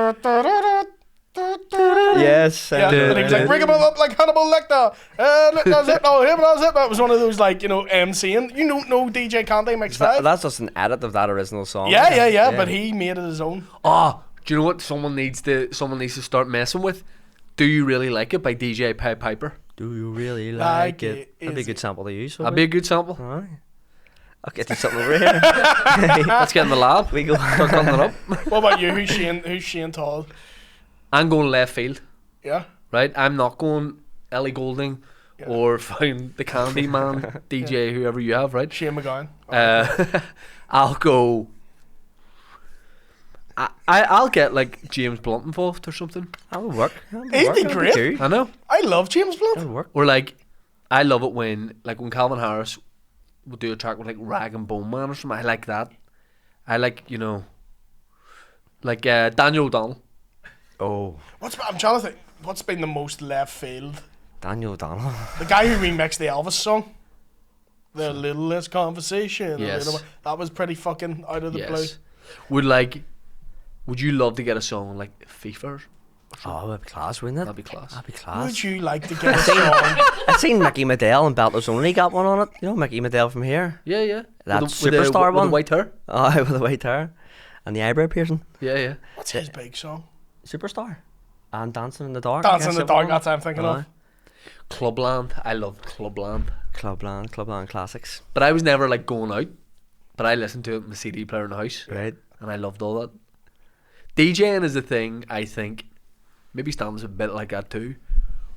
Yes. Yeah, and he was like, bring him up like Hannibal Lecter. That's it, no, him, that's it. That was one of those, like, you know, MCing. You don't know DJ Candy Mix 5? That's just an edit of that original song. Yeah, but he made it his own. Oh, do you know what someone needs to start messing with? Do You Really Like It by DJ Pied Piper? Do you really Like like it? it, That'd be a is good sample to use. That'd be a good sample. Alright. I'll get you something over here. Let's get in the lab. We go. Start cutting it up. What about you? Who's Shane Tall? I'm going left field, Yeah? right? I'm not going Ellie Goulding or find the Candyman DJ, whoever you have, right? Shane McGuigan. I'll go. I'll get like James Blunt involved or something. That would work. He'd be great. I know. I love James That Blunt. would work. Or like, I love it when Calvin Harris would do a track with like Rag and Bone Man or something. I like that. I like, you know, like Daniel O'Donnell. Oh, I'm trying to think. What's been the most left field? Daniel O'Donnell. The guy who remixed the Elvis song. The Little Less Conversation. Yes. That was pretty fucking out of the blue. Yes. Would you love to get a song like FIFA? Oh, that'd be class, wouldn't it? That'd be class. That'd be class. Would you like to get a song? I've seen Mickey Medell and Belters Only got one on it. You know Mickey Medell from here? Yeah, yeah. That with superstar with one? the white hair. Oh, with the white hair. And the eyebrow piercing. Yeah, yeah. What's his big song? Superstar. And Dancing in the Dark. I Dancing in guess the it Dark, was. that's what I'm thinking of. Clubland. I loved Clubland. Clubland classics. But I was never like going out. But I listened to it in the CD player in the house. Right. And I loved all that. DJing is a thing, I think, maybe Stan's a bit like that too,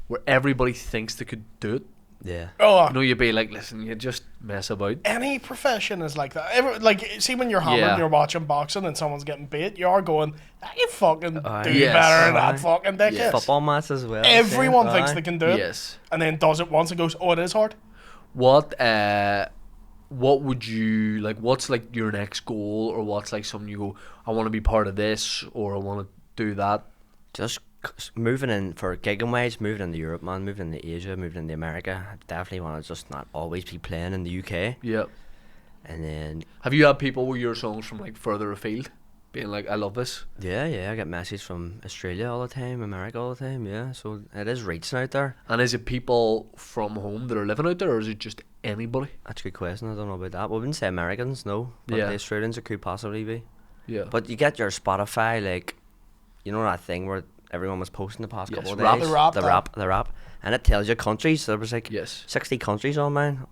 where everybody thinks they could do it. Yeah. Oh, You know, you'd be like, listen, you just mess about. any profession is like that. Like, see when you're hammering, Yeah. you're watching boxing and someone's getting beat, you are going, you fucking do yes. better than that Aye. fucking dickhead. Yes. Football match as well. Everyone same. thinks Aye. they can do it, Yes. and then does it once and goes, oh, it is hard. What would you like? What's like your next goal, or what's like something you go, I want to be part of this, or I want to do that? Just moving in for gigging wise, moving into Europe, man, moving into Asia, moving into America. I definitely want to just not always be playing in the UK. Yeah. And then, Have you had people with your songs from like further afield being like, I love this? yeah, I get messages from Australia all the time, America all the time, yeah. So it is reaching out there. And is it people from home that are living out there, or is it just anybody? That's a good question. I don't know about that. We wouldn't say Americans, no. But Yeah. the Australians it could possibly be. Yeah. But you get your Spotify, like, you know that thing where everyone was posting the past Yes, couple of rap. days. The rap. And it tells you countries. There was like Yes. 60 countries on mine.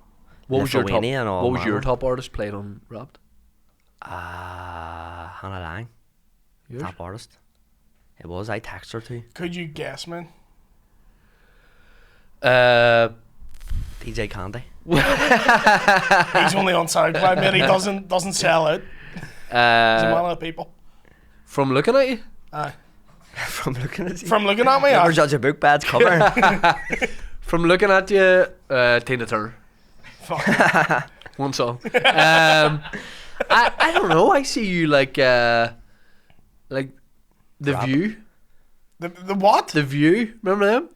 What was your top? Lithuania and all What was your manner. top artist played on Wrapped? Hannah Lang, Yours? top artist. It was. I texted her too. Could you guess, man? DJ Candy. He's only on SoundCloud, mate. He doesn't sell out. He's a man of the people. From looking at you, Aye. From looking at you. From looking at me, Never aye. judge a book by its cover. from looking at you, Tina Turner. Fuck. One song. I don't know. I see you like the Rap. View. The what? The View. Remember them?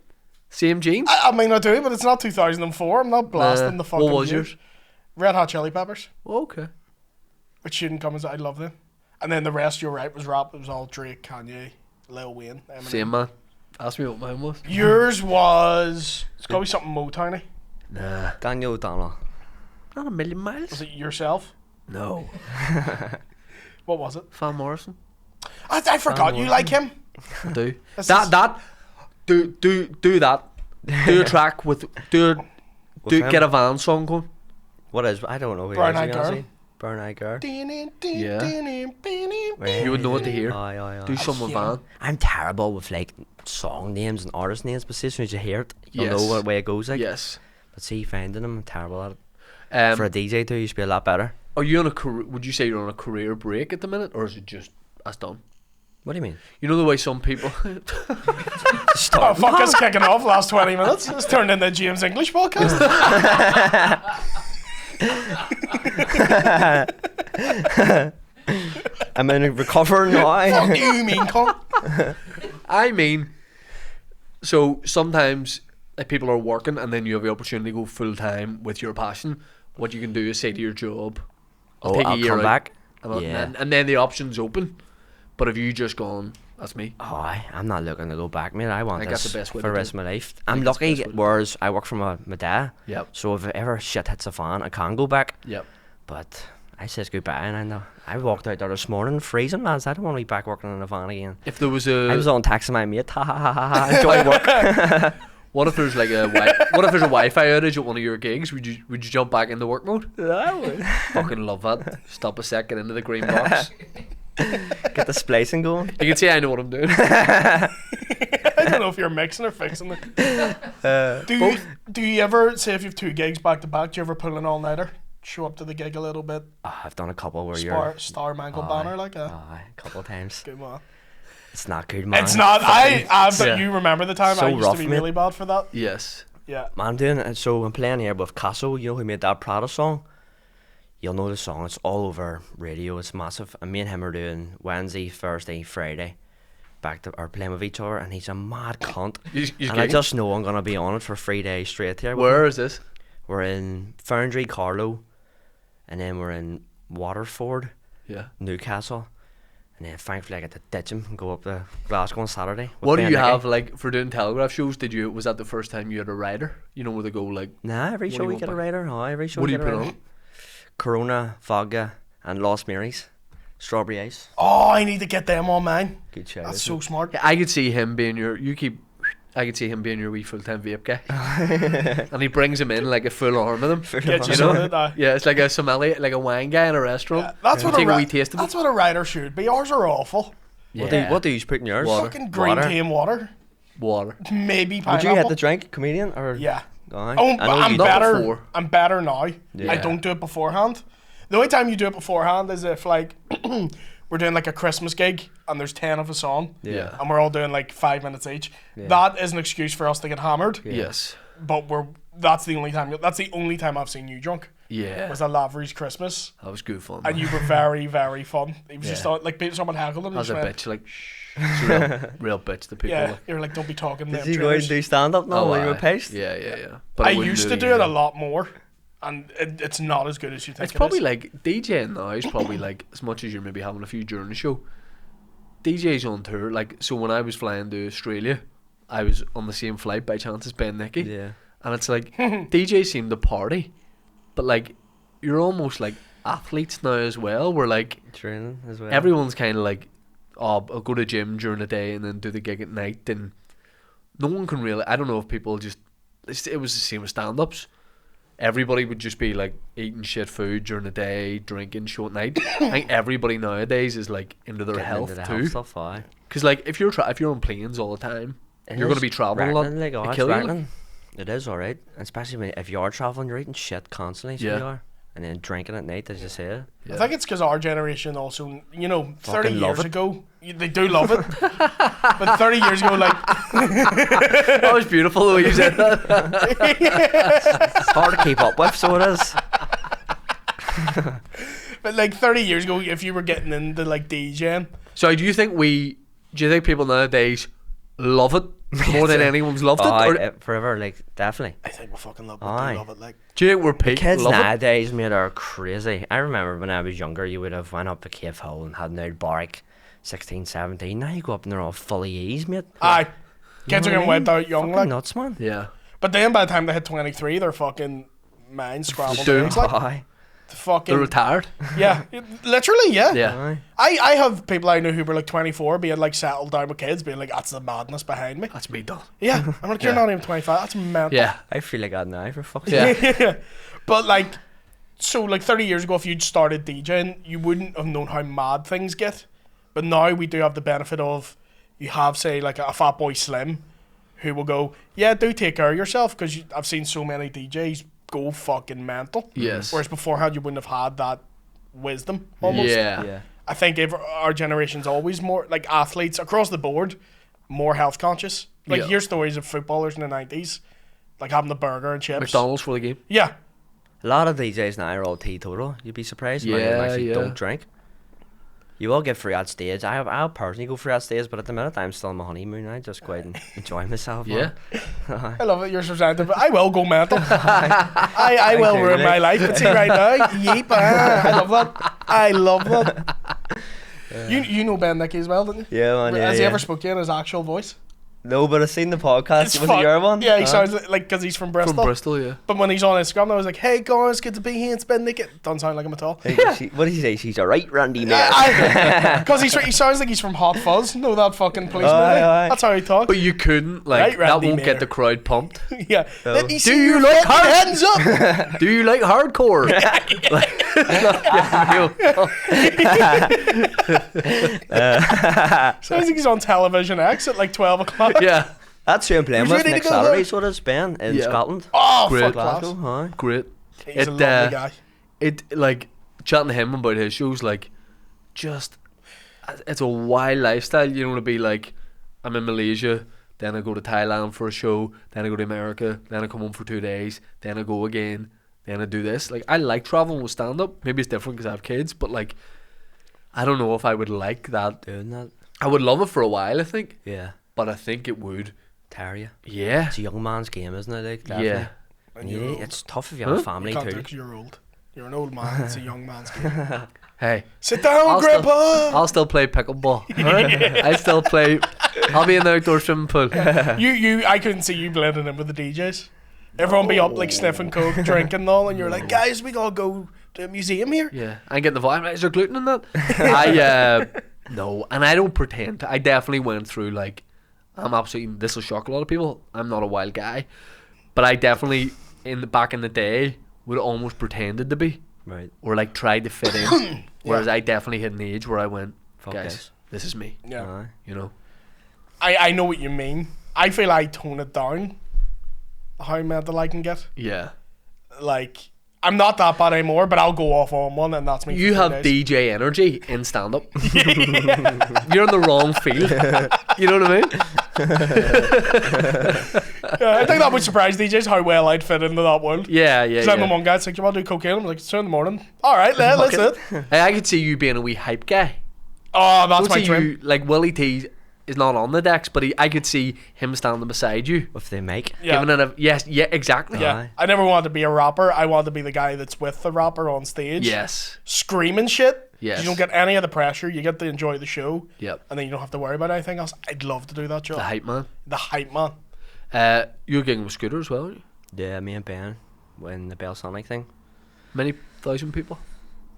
Same jeans. I mean, I do, but it's not 2004. I'm not blasting the fucking. What was years. yours? Red Hot Chili Peppers, Oh, okay. which shouldn't come as I love them. And then the rest, you're right, was rap. It was all Drake, Kanye, Lil Wayne, Eminem. Same man. Ask me what mine was. Yours was. It's got to be something Motowny. Nah, Daniel O'Donnell. not a million Was miles. it yourself? No. What was it? Van Morrison. I forgot you like him. I do. This that is- that. Do that. Do a track with him? get a Van song going. What is? I don't know who Brown he is. Eyed to be honest Girl. with you. Brown Eyed Girl. You would know what to hear. Aye, aye, aye. Do some with Yeah. Van. I'm terrible with like song names and artist names, but as soon as you hear it, you'll Yes. know what way it goes. Like. Yes. But see, finding them, I'm terrible at it. For a DJ too, you should be a lot better. Are you on a career? Would you say you're on a career break at the minute, or is it just that's done? What do you mean? You know the way some people. Oh, fuck, it's kicking off last 20 minutes. It's turned into a James English podcast. I'm in recover now. Fuck you, mean cunt. I mean, so sometimes like people are working, and then you have the opportunity to go full time with your passion. What you can do is say to your job, Oh, take a I'll year come out, back. and, Yeah. and then the option's open. But if you just gone, that's me. Oh, I'm not looking to go back, mate. I want think that's this the best way for to the do rest it. of my life. I I'm think that's the lucky, best way to do it. whereas I work for my dad. Yep. So if ever shit hits the fan, I can go back. Yep. But I says goodbye, and I know I walked out there this morning freezing, lads. I don't want to be back working in a van again. If there was I was a, on taxi my mate. Ha ha ha ha ha. Enjoy work. what if there's like what if there's a Wi-Fi outage at one of your gigs? Would you jump back into work mode? Fucking love that. Stop a second into the green box. Get the splicing going. You can see I know what I'm doing. I don't know if you're mixing or fixing it. Do you ever, say if you have two gigs back to back, do you ever pull an all-nighter? Show up to the gig a little bit? Oh, I've done a couple where you're. Star Mangled Aye. Banner, like a Aye, a couple of times. good man. It's not good, man. It's not, I bet Yeah. you remember the time So I used rough, to be mate. really bad for that. Yes. Yeah. Man, I'm doing it. So I'm playing here with Casso. You know who made that Prada song? You'll know the song. It's all over radio. It's massive. And me and him are doing Wednesday, Thursday, Friday. Back to are playing with each other, and he's a mad cunt. You And I just know I'm gonna be on it for 3 days straight here. with Where him. is this? We're in Foundry, Carlow, and then we're in Waterford, Yeah. Newcastle, and then thankfully I get to ditch him and go up to Glasgow on Saturday. with What do Ben you Nicky. have like for doing telegraph shows? Was that the first time you had a rider? You know where they go like. Nah, every What do show you we want get a back? rider. Oh, every show What we do you get a put rider. on? Corona, vodka, and Lost Marys. Strawberry ice. Oh, I need to get them on mine. Good shout. That's isn't so smart. I could see him being your. I could see him being your wee full-time vape guy, and he brings him in like a full arm of them. Get you You know? sorted, aye. Yeah, it's like a Somalia, like a wine guy in a restaurant. That's what Take a a wee ri- taste of That's it. what a rider should be. Ours are awful. Yeah. What do you put in yours? Water. Fucking green Water. tea and water. Water. Maybe Would pineapple. you hit the drink, comedian, or Yeah. Aye. Oh, I know I'm you Not better. before. I'm better now. I Yeah. don't do it beforehand. The only time you do it beforehand is if like we're doing like a Christmas gig and there's 10 of us on, Yeah. and we're all doing like 5 minutes each. Yeah. That is an excuse for us to get hammered. Yes. But that's the only time I've seen you drunk. Yeah. Was at Lavery's Christmas, That was good fun. and you were very, very fun. It was just Yeah. like someone heckled him. As a and bitch, like, it's a real bitch to people. Yeah, like. you're like, don't be talking. Did them you go out and trainers. do stand up now when you were aye. paced? Yeah. But I wouldn't used to it do it a again. lot more, and it's not as good as you think. It's probably it is. like DJing now is probably like as much as you're maybe having a few during the show. DJs on tour, like so when I was flying to Australia, I was on the same flight by chance as Ben Nicky, Yeah. and it's like DJs seem to party, but like you're almost like athletes now as well. Where like Training as well. everyone's kind of like oh, I'll go to the gym during the day and then do the gig at night, then no one can really. I don't know if people just. It was the same with stand-ups. Everybody would just be like eating shit food during the day, drinking show at night. I think everybody nowadays is like into their Getting health into the too. health stuff, aye. Because like if you're on planes all the time, you're going to be traveling a lot. Like, It it's kill you, like. rattling. It is alright, especially if you are traveling, you're eating shit constantly. So Yeah. you are, and then drinking at night, as you say. I think it's because our generation also, 30 Fucking love years it. ago, they do love it. But 30 years ago, like, That was beautiful the way you said that. It's hard to keep up with, so it is. but like 30 years ago, if you were getting into like DJing, So do you think people nowadays love it more than anyone's loved it? Aye, Or forever, like, definitely. I think we fucking love it. Aye. They love it. Like, do you think we're peak Kids love it? nowadays, mate, are crazy. I remember when I was younger, you would have went up to Cave Hill and had an old barrack, 16, 17. Now you go up and they're all fully ease, mate. aye, kids are know getting what I went out young, Fucking like. nuts, man. Yeah. But then by the time they hit 23, they're fucking minds scrambled. Doomed. eggs, like, Aye. fucking, They're retired. yeah, literally, yeah. Yeah. Aye. I have people I know who were like 24, being like settled down with kids, being like, that's the madness behind me. That's me done. Yeah, I'm like, you're not even 25. That's mental. Yeah. I feel like that now, for fuck's Yeah. sake. But like, so like 30 years ago, if you'd started DJing, you wouldn't have known how mad things get. But now we do have the benefit of, you have, say, like a Fat Boy Slim, who will go, yeah, do take care of yourself, because I've seen so many DJs go fucking mental. Yes. Whereas beforehand, you wouldn't have had that wisdom, almost. Yeah. Yeah. I think our generation's always more, like athletes across the board, more health conscious. Like, Yeah. hear stories of footballers in the 90s, like having the burger and chips. McDonald's for the game. Yeah. A lot of DJs now are all teetotal. You'd be surprised. Many of them Yeah, actually yeah. don't drink. You will get free at stage. I'll personally go free at stage, but at the minute I'm still on my honeymoon. I just go out and enjoy myself. Yeah. I love it. You're so representative, but I will go mental. I will you, ruin Nick. my life. But see right now, yeep. I love that. I love that. You know Ben Nicky as well, didn't you? Yeah, man. Yeah, Has he yeah. ever spoke to you in his actual voice? No, but I've seen the podcast. Was fun. it your one? Yeah, he Aye. sounds like because he's from Bristol. From Bristol, yeah. But when he's on Instagram, I was like, "Hey guys, good to be here. It's Ben Nicky." Doesn't sound like him at all. Hey, what did he say? She's a right randy man. Because he sounds like he's from Hot Fuzz. Know that fucking police Aye, movie? aye. That's how he talks. But you couldn't, like, Right, that Randy won't Mayer. get the crowd pumped. Yeah. Let me see Do you your like fucking hard- hands up. Do you like hardcore? Like, Sounds like he's on Television X at like 12 o'clock. yeah. That's who I'm playing He's with ready to next go, Saturday. though. So it is Ben in Yeah. Scotland. Oh, Great. fuck class. Glasgow, aye. Great. He's a It, lovely guy. It, like, chatting to him about his shows, like, just, it's a wild lifestyle, you know, to be like, I'm in Malaysia, then I go to Thailand for a show, then I go to America, then I come home for 2 days, then I go again, then I do this. Like, I like traveling with stand-up. Maybe it's different because I have kids, but, like, I don't know if I would like that. Doing that. I would love it for a while, I think, Yeah. but I think it would. Tire you. Yeah. It's a young man's game, isn't it? Like, Yeah. definitely. And You you're need- old. it's tough if you have a Huh? family You can't too. do 'cause you're old. You're an old man. It's a young man's game. Hey. Sit down, I'll Grandpa. I'll still play pickleball. Alright? I still play. I'll be in the outdoor swimming pool. I couldn't see you blending in with the DJs. Everyone be up like sniffing coke, drinking and all, and you're like, guys, we gotta go to a museum here. Yeah, I'm getting the vibe. Is there gluten in that? I no, and I don't pretend. I definitely went through like, I'm absolutely. This will shock a lot of people. I'm not a wild guy, but I definitely back in the day would almost pretended to be, Right. or like tried to fit in. Whereas I definitely hit an age where I went, Fuck guys, this is me. Yeah. Aye. You know. I know what you mean. I feel I tone it down how mental I can get. Yeah. Like, I'm not that bad anymore, but I'll go off on one, and that's me. You for 2 have days. DJ energy in stand up. You're in the wrong field. You know what I mean? Yeah, I think that would surprise DJs how well I'd fit into that world. Yeah, yeah. Because I'm the yeah. one guy that's like, you want to do cocaine? I'm like, it's 2 in the morning. All right, let's do it. Hey, I could see you being a wee hype guy. Oh, that's Don't my see dream. you like Willie T is not on the decks, but I could see him standing beside you, If they make. Yeah. giving it a yes, yeah, exactly. Yeah, Aye. I never wanted to be a rapper. I wanted to be the guy that's with the rapper on stage. Yes. Screaming shit. Yes. You don't get any of the pressure. You get to enjoy the show. Yep. And then you don't have to worry about anything else. I'd love to do that job. The hype man. The hype man. You're gigging with Scooter as well, aren't you? Yeah, me and Ben when the Bell Sonic thing. Many thousand people.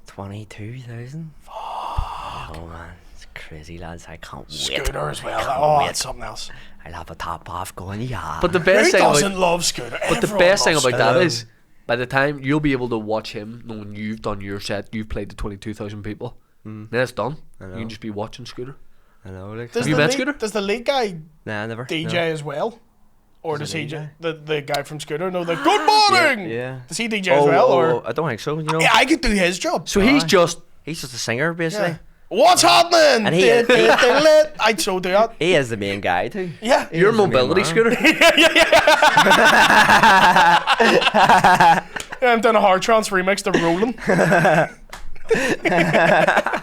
22,000. Oh man, It's crazy, lads. I can't wait. Scooter as well. Can't Oh, wait. it's something else. I'll have a top off going, yeah. But the Who best thing doesn't about love Scooter? but the Everyone best thing loves about Scooter. that is, by the time you'll be able to watch him, knowing you've done your set, you've played to 22,000 people. Then it's done. You know. can just be watching Scooter. I know, like, Does you the met lead- Scooter? Does the lead guy nah, never. DJ no. as well? Or does he he just, DJ? the guy from Scooter know the good morning? Yeah. Does he DJ as well? Or I don't think so, you know. yeah, I could do his job. So he's just He's just a singer, basically. Yeah. What's happening? And he- I'd so do that. He is the main guy, too. Yeah. He your is the main mobility man. Scooter. Yeah, I'm doing a hard trance remix to Rolling.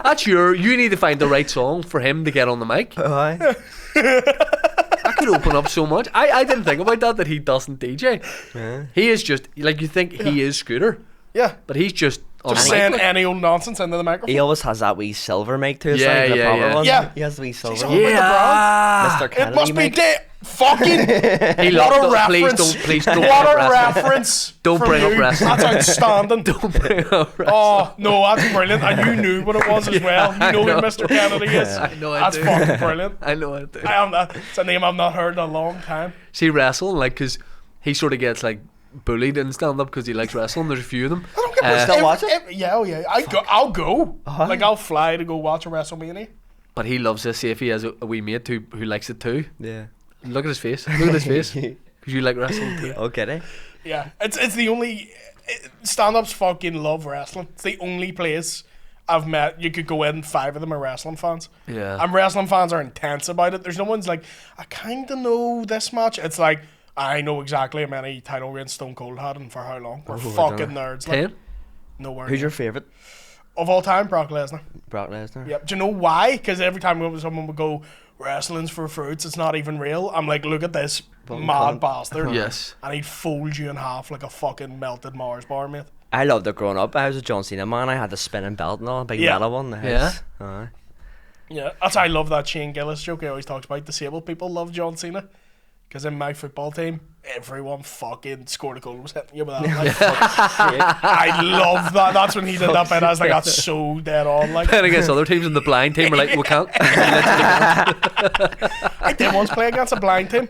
That's you need to find the right song for him to get on the mic. Aye. That could open up so much. I didn't think about that he doesn't DJ. Yeah. He is just, like, you think he is Scooter, Yeah. but he's just on Just the mic. saying any old nonsense into the microphone. He always has that wee silver mic to his Yeah, side, the yeah, proper yeah. one. Yeah. He has the wee silver all one. about the brand. Mr. It Kennedy must be mic. fucking He what loved a it. reference. Please don't What bring a up wrestling. reference. Don't from bring up you. wrestling. That's outstanding. Don't bring up wrestling. Oh no, that's brilliant. And you knew what it was as well. You know who know. Mr. Kennedy is. I know I That's do. fucking brilliant. I know it. I am that. It's a name I've not heard in a long time. See wrestling, like, because he sort of gets like bullied in stand up because he likes wrestling. There's a few of them. I don't get Uh, Still watch it? Yeah, oh yeah. I'll go. Like I'll fly to go watch a WrestleMania. But he loves this. See if he has a wee mate who likes it too. Yeah. Look at his face. Look at his face. Because you like wrestling too. Okay. Yeah, it's the only stand-ups fucking love wrestling. It's the only place I've met you could go in. 5 of them are wrestling fans. Yeah. And wrestling fans are intense about it. There's no one's like, I kind of know this match. It's like, I know exactly how many title reigns Stone Cold had and for how long. We're fucking nerds. Like, 10? nowhere. Who's near. your favourite? Of all time? Brock Lesnar. Brock Lesnar. Yep. Do you know why? Because every time someone would go, wrestling's for fruits, it's not even real. I'm like, look at this mad bastard. Yes. And he'd fold you in half like a fucking melted Mars bar, mate. I loved it growing up. I was a John Cena man. I had the spinning belt and all, a big Yeah. metal one in the Yeah. house. Aye. Yeah, that's I love that Shane Gillis joke he always talks about. Disabled people love John Cena. Because in my football team, everyone fucking scored a goal was hitting you with that. Like, I love that. That's when he did that bit. I was like, that's so dead on. Like, Playing against other teams in the blind team are like, we can't. I did once play against a blind team.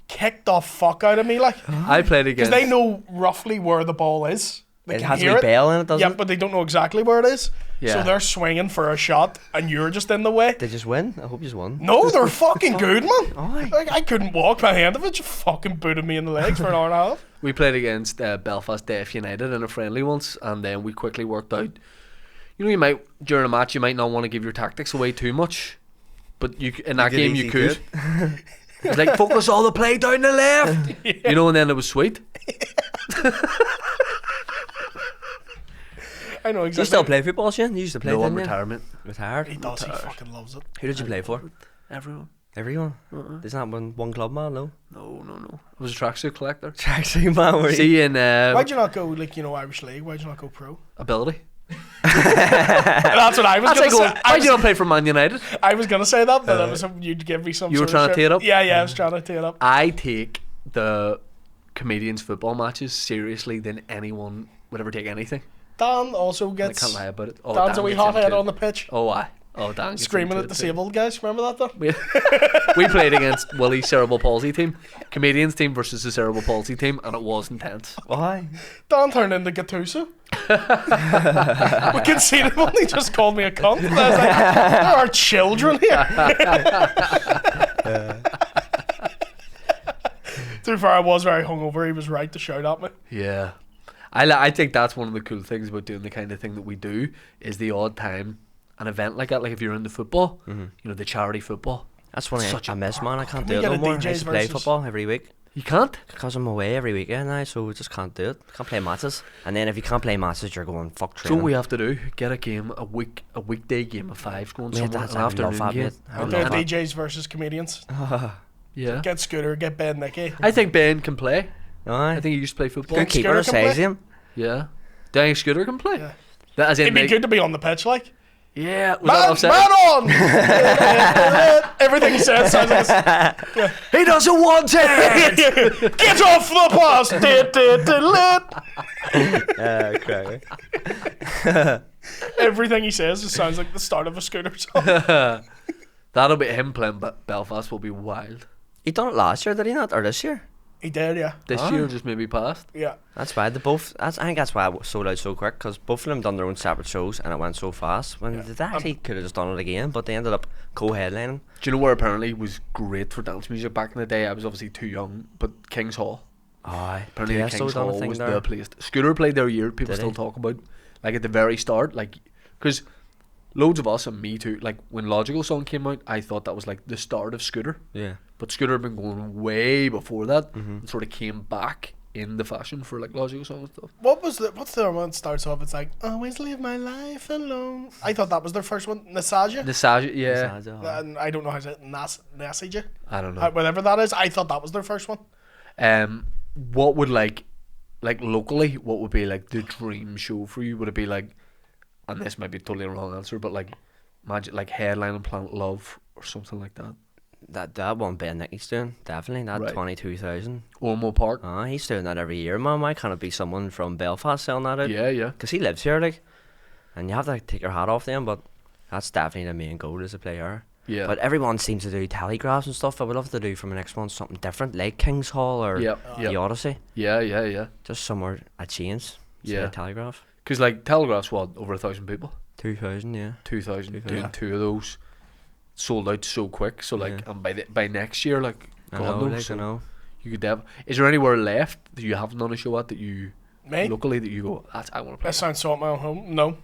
Kicked the fuck out of me, like. I played Because against. they know roughly where the ball is. They It can has a hear wee it. bell in it, doesn't Yeah, it? but they don't know exactly where it is. Yeah. So they're swinging for a shot, and you're just in the way. Did you just win? I hope you just won. No, they're fucking good, man. Aye. Like, I couldn't walk by the end of it. Just fucking booted me in the legs for an hour and a half. We played against Belfast Deaf United in a friendly once, and then we quickly worked out. You know, you might during a match you might not want to give your tactics away too much, but in that did game you easy could. It's like focus all the play down the left, you know, and then it was sweet. I know Do exactly. you still play football, Shane? You used to play, No, I'm didn't you? retirement. Retired? He does. He fucking loves it. Who did you play for? Everyone. Everyone? There's not one club, man, no? No. I was a tracksuit collector. Actually, man, were you? See in Why'd you not go, like, you know, Irish League? Why'd you not go pro? ability. That's what I was That's going like to going, say. why'd you not play for Man United? I was going to say that, but I was hoping you'd give me some You were sort trying of to shit. tee it up? Yeah, I was trying to tee it up. I take the comedians' football matches seriously than anyone would ever take anything. Dan also I gets... can't lie about it. Oh, Dan's Dan a wee gets hothead into it. on the pitch. Oh, aye. Oh, Dan gets Screaming into at it too. disabled guys. Remember that, though? We played against Willie's cerebral palsy team, comedians team versus the cerebral palsy team, and it was intense. Why? Dan turned into Gattuso. We can see him when he just called me a cunt. And I was like, there are children here. To be fair, I was very hungover. He was right to shout at me. Yeah, I think that's one of the cool things about doing the kind of thing that we do is the odd time an event like that. Like if you're into football, you know, the charity football. That's one Such I a miss, man. I can't we do it get no a more. I DJs used to play versus- football every week. You can't. Because I'm away every weekend now, so we just can't do it. Can't play matches. And then if you can't play matches, you're going fuck So training. what we have to do, get a game, a weekday game of 5 going Mate, somewhere, that's- an I love afternoon that, game. mate. I We'll love do that. DJs versus comedians. Yeah, Get Scooter, get Ben Nicky. I think Ben can play. Aye. I think he used to play football. Good keeper, Scooter can says play? him. Yeah, do you think Scooter can play? Yeah. That as in It'd be like, good to be on the pitch, like. yeah, was that Man, offside? man on! Everything he says sounds like He doesn't want it. get off the bus! Okay. Everything he says just sounds like the start of a Scooter song. That'll be him playing Belfast will be wild. He done it last year, did he not? Or this year? He did, yeah. This year just maybe past. Yeah. That's why I think that's why it sold out so quick, because both of them done their own separate shows and it went so fast. When they actually could have just done it again, but they ended up co-headlining. Do you know where apparently was great for dance music back in the day? I was obviously too young, but King's Hall. Aye. Apparently Yeah, King's so done a Hall thing was there. the place. Scooter played there a year. People Did still he? talk about, like at the very start, like because loads of us and me too. Like when Logical Song came out, I thought that was like the start of Scooter. Yeah. But Scooter had been going way before that, Mm-hmm. and sort of came back in the fashion for like Logical Song and stuff. What's the one that starts off? It's like, always live my life alone. I thought that was their first one. Nasaja. Nasaja, yeah, And I don't know how to say it. Nasaja. I don't know. Whatever that is. I thought that was their first one. What would like locally, what would be like the dream show for you? Would it be like, and this might be totally a wrong answer, but like, imagine like Headline and Planet Love or something like that. That one Ben Nicky's doing, definitely. That Right. 22,000. Ormo Park. He's doing that every year, man. Why can't it be someone from Belfast selling that out? Yeah, yeah. Because he lives here, like. And you have to take your hat off them, but that's definitely the main goal as a player. Yeah. But everyone seems to do telegraphs and stuff. I would love to do for my next one something different, like King's Hall or Yep, the yep. Odyssey. Yeah. Just somewhere a change. Yeah. Yeah. Telegraph. Because like Telegraph's what, over 1,000 people? 2,000, yeah. 2,000. 2,000. Doing two of those sold out so quick. So like, Yeah. and by next year, like, I God know, knows, like, so I know. you could is there anywhere left that you haven't done a show at that you Me? locally that you go, I want to play That sounds so at my own home. No.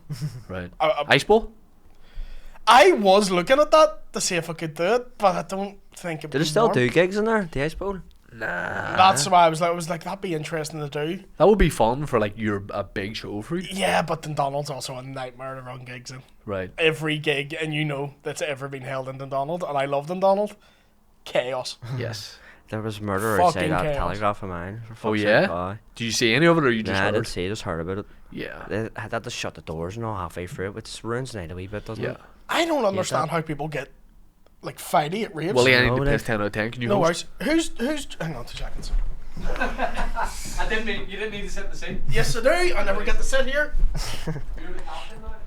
right? I Ice Bowl? I was looking at that to see if I could do it, but I don't think it Do would they still work. do gigs in there? The Ice Bowl? Nah. That's why I was like, that'd be interesting to do. That would be fun for like a big show for you. Yeah, but Dundonald's also a nightmare to run gigs in. Right. Every gig, and you know, that's ever been held in Dundonald, and I love Dundonald. Chaos. Yes. There was murder Fucking outside that chaos. telegraph of mine. For Oh fuck's yeah? sake. Aye. Do you see any of it or you just Nah, I heard? didn't see, just heard about it. Yeah. They had to shut the doors and all halfway through it, which ruins the night a wee bit, doesn't Yeah. it? I don't understand that. how people get like fighty at raves. Well, I need No, to like- piss 10 out of 10. Can you no host? worries. Who's? Hang on 2 seconds. I didn't mean you didn't need to set the scene. Yes, I do. I never get to sit here.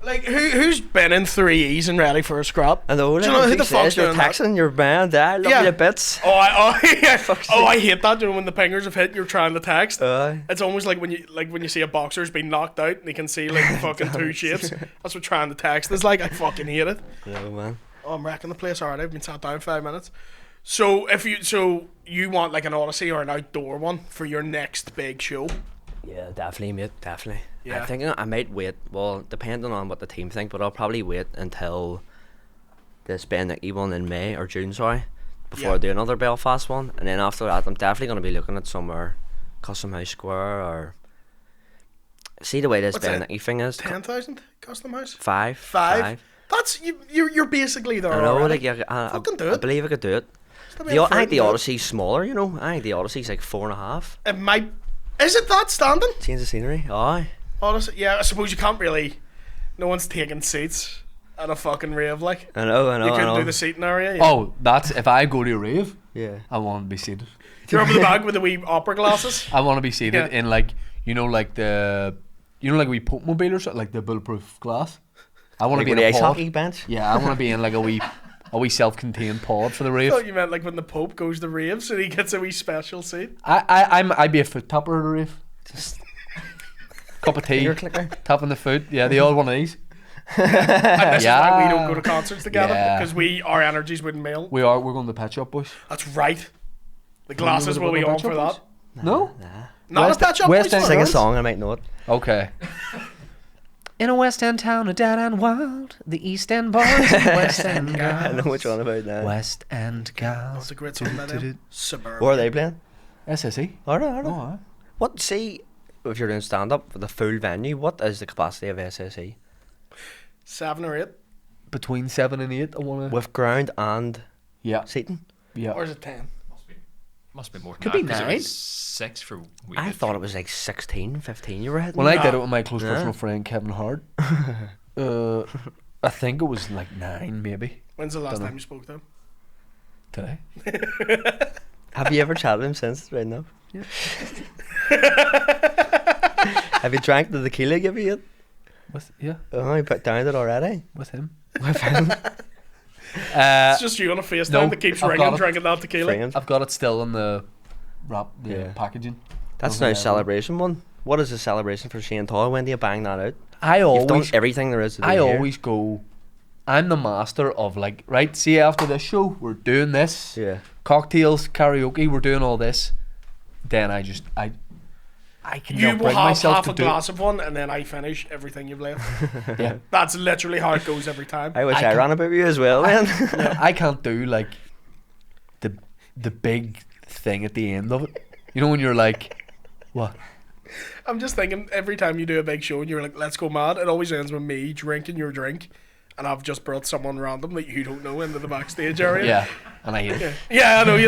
Like who's been in 3Es and ready for a scrap? I know, Do you know who the fuck's says you're doing that? texting your band, I love Yeah. you bits. Yeah. Fuck's Oh, I sake. hate that. You know, when the pingers have hit, you're trying to text. Aye. It's almost like when you see a boxer's been knocked out and you can see like fucking two shapes. That's what trying to text is like. I fucking hate it. No, man. Oh, I'm wrecking the place already. I've been sat down 5 minutes. So you want like an Odyssey or an outdoor one for your next big show? Yeah, definitely, mate, definitely. Yeah. I'm thinking I might wait, well, depending on what the team think, but I'll probably wait until this Ben Nicky one in May or June, sorry, before Yeah. I do another Belfast one. And then after that, I'm definitely going to be looking at somewhere, Custom House Square or... See the way this What's Ben that? Nicky thing is? 10,000 custom house. Five. That's you're basically there I know, already. like, yeah, I Fucking do I it. believe I could do it. Stop I being think afraid the to do it. Odyssey's smaller, you know. I think the Odyssey's like 4.5. It might. Is it that standing? Change the scenery. Aye. Honestly, yeah. I suppose you can't really. No one's taking seats at a fucking rave like. I know. You couldn't I do know. the seating area. Yeah. Oh, that's if I go to a rave, Yeah. I want to be seated. You're up in the bag with the wee opera glasses. I want to be seated Yeah. in like like like a wee Pope mobile or something, like the bulletproof glass. I want to Like be with in the a ice pod. hockey bench. Yeah, I want to be in like a wee self-contained pod for the I rave. thought you meant like when the Pope goes to raves and he gets a wee special seat. I'd be a foot tapper at a rave. Just Cup of tea, finger clicker. tapping the foot. Yeah, the old one of these. And this is why we Yeah. don't go to concerts together Yeah. because our energies wouldn't meld. We're going to the Pet Shop Boys. That's right. The glasses will be on for that. No? Not West- a Pet Shop West Boys End fan. Sing a Girls? song, I might know it. Okay. In a West End town, a dead and wild, the East End boys, West End I know girls. which one about now. West End gals. That's a great song by them. Suburban. Where are they playing? SSE. Are they? Oh, aye. What, see, if you're doing stand-up for the full venue, what is the capacity of SSE? 7 or 8. Between 7 and 8, I want to. With ground and Yeah. seating? Yeah. Or is it 10? Must be more than Could that, be 'cause it nine. was 6 for we I did. thought it was like 16, 15 you were hitting. When I did it with my close Yeah. personal friend Kevin Hart, I think it was like 9 maybe When's the last Dunno. time you spoke to him? today. Have you ever chatted to him since, right now? Yeah. Have you drank the tequila give you yet? I put down it already. with him. It's just you on a FaceTime no, that keeps I've ringing, got it. drinking that tequila. Framed. I've got it still in the Yeah. packaging. That's Doesn't no matter. celebration one. What is the celebration for Shane Toy? When do you bang that out? I You've done always everything there is to do I here. always go. I'm the master of like, right, see, after this show we're doing this, Yeah. cocktails, karaoke, we're doing all this. Then I can You not will bring have myself half to a do glass of one, and then I finish everything you've left. it. Yeah. That's literally how it goes every time. I wish I I, can- ran about you as well, then. I can't do like the big thing at the end of it. You know when you're like, what? I'm just thinking every time you do a big show and you're like, let's go mad, it always ends with me drinking your drink, and I've just brought someone random that you don't know into the backstage area. Yeah, and I hate it. Yeah, I know you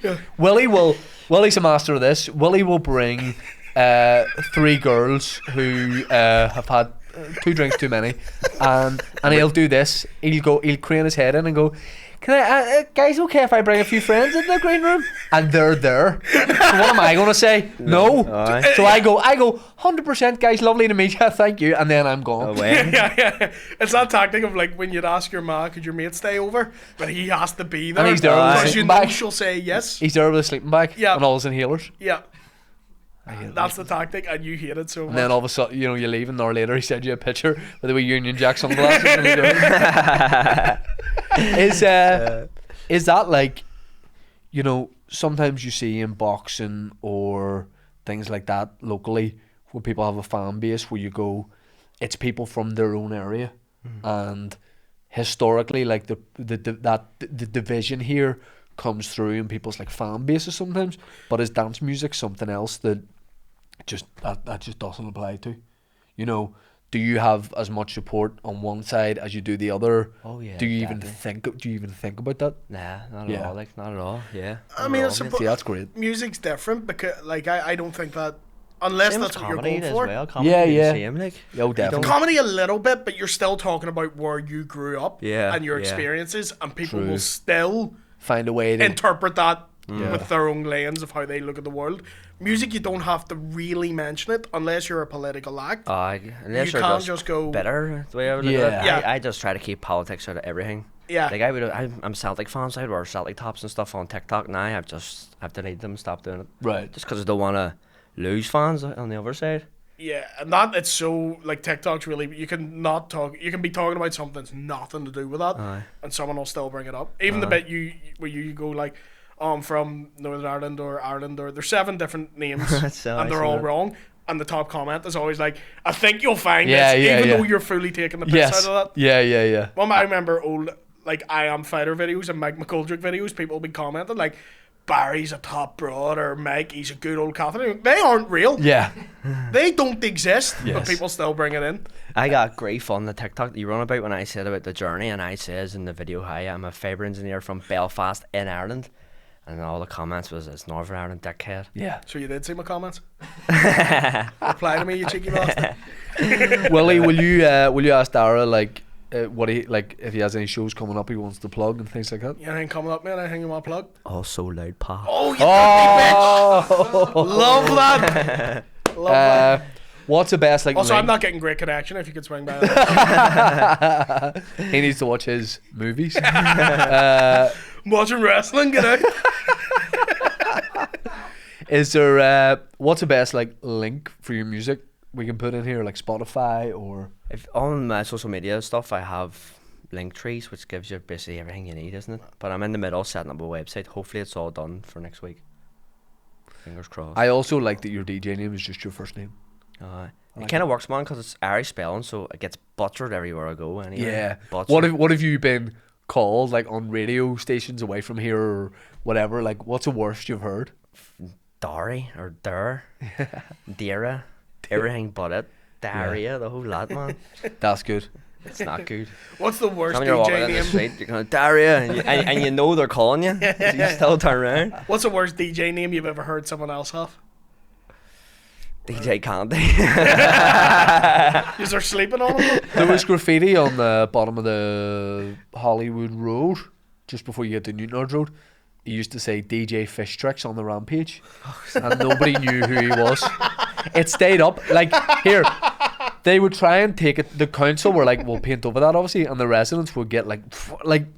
know. Willie's a master of this. Willie will bring 3 girls who have had 2 drinks too many, and he'll do this. He'll crane his head in and go, "Can I, guys, okay if I bring a few friends in the green room?" And they're there. So what am I gonna say? No. Aye. So I go 100%, guys, lovely to meet you, thank you, and then I'm gone. Away. Yeah. It's that tactic of like when you'd ask your ma, could your mate stay over? But he has to be there. And he's there with because his you sleeping know bag. she'll say yes. He's there with a sleeping bag Yeah. and all his inhalers. Yeah. I hate it. That's the tactic, and you hate it so And much. then all of a sudden, you leave, and an hour later, he sent you a picture with the wee Union Jack sunglasses. And you go, is that like, sometimes you see in boxing or things like that locally where people have a fan base where you go, it's people from their own area, and historically, like the division here comes through in people's like fan bases sometimes, but is dance music something else that that just doesn't apply to? Do you have as much support on one side as you do the other? Oh, yeah, Do you even definitely. think about that? Nah, not at Yeah. all. Like, not at all. Yeah. I mean, it's See, that's great. music's different because, like, I don't think that unless Same that's as what you're comedy going as for. well. Comedy Yeah, be yeah. the same, like. Yo, definitely. Comedy a little bit, but you're still talking about where you grew up Yeah, and your yeah. experiences, and people True. will still Find a way to interpret that Yeah. with their own lens of how they look at the world. Music, you don't have to really mention it unless you're a political act. Unless You you're can't just go- bitter, the way I would look at it. Yeah. I just try to keep politics out of everything. Yeah. Like I'm Celtic fan, so I'd wear Celtic tops and stuff on TikTok now. I've deleted them, stopped doing it. right. Just because I don't want to lose fans on the other side. Yeah, and that it's so like TikTok's really you can not talk. You can be talking about something that's nothing to do with that, Aye. and someone will still bring it up. Even the bit where you go like, I'm from Northern Ireland or there's 7 different names So and I they're see all that. wrong. And the top comment is always like, I think you'll find Yeah, this, yeah, even yeah. though you're fully taking the piss Yes. out of that. Yeah. Well, I remember old like I Am Fighter videos and Mike McGuigan videos. People will be commenting like, Barry's a top broad or Mike, he's a good old Catholic. They aren't real. Yeah. They don't exist, but Yes. people still bring it in. I got grief on the TikTok that you run about when I said about the journey, and I says in the video, "Hi, I'm a fibre engineer from Belfast in Ireland," and all the comments was, "It's Northern Ireland, dickhead." Yeah. So you did see my comments? Reply to me, you cheeky bastard. Willie, will you ask Daire like what he like if he has any shows coming up he wants to plug and things like that? You anything coming up, man? Anything you want to plug? Oh, so loud, pa. Oh, you dirty bitch! Love that. Love that. What's the best like? Also, I'm link- not getting great connection. If you could swing by. He needs to watch his movies. Watching wrestling, get out. Is there what's the best like link for your music we can put in here, like Spotify or? If on my social media stuff, I have link trees, which gives you basically everything you need, isn't it? But I'm in the middle setting up a website. Hopefully, it's all done for next week. Fingers crossed. I also like that your DJ name is just your first name. It like kind of works, man, because it's Irish spelling, so it gets butchered everywhere I go. Anyway. Yeah. Butchered. What have you been called like on radio stations away from here or whatever? Like, what's the worst you've heard? Daire or Daire, everything but it. Diarrhea, the whole lot, man. That's good. It's not good. What's the worst When you're walking DJ down the name? street, you're going diarrhea, and you know they're calling you. So you still turn around. What's the worst DJ name you've ever heard someone else have? DJ Candy. Is there sleeping on them? There was graffiti on the bottom of the Hollywood Road just before you get to Newton Road. He used to say DJ Fish Tricks on the Rampage, and nobody knew who he was. It stayed up. Like, here, They would try and take it. The council were like, "We'll paint over that, obviously," and the residents would get like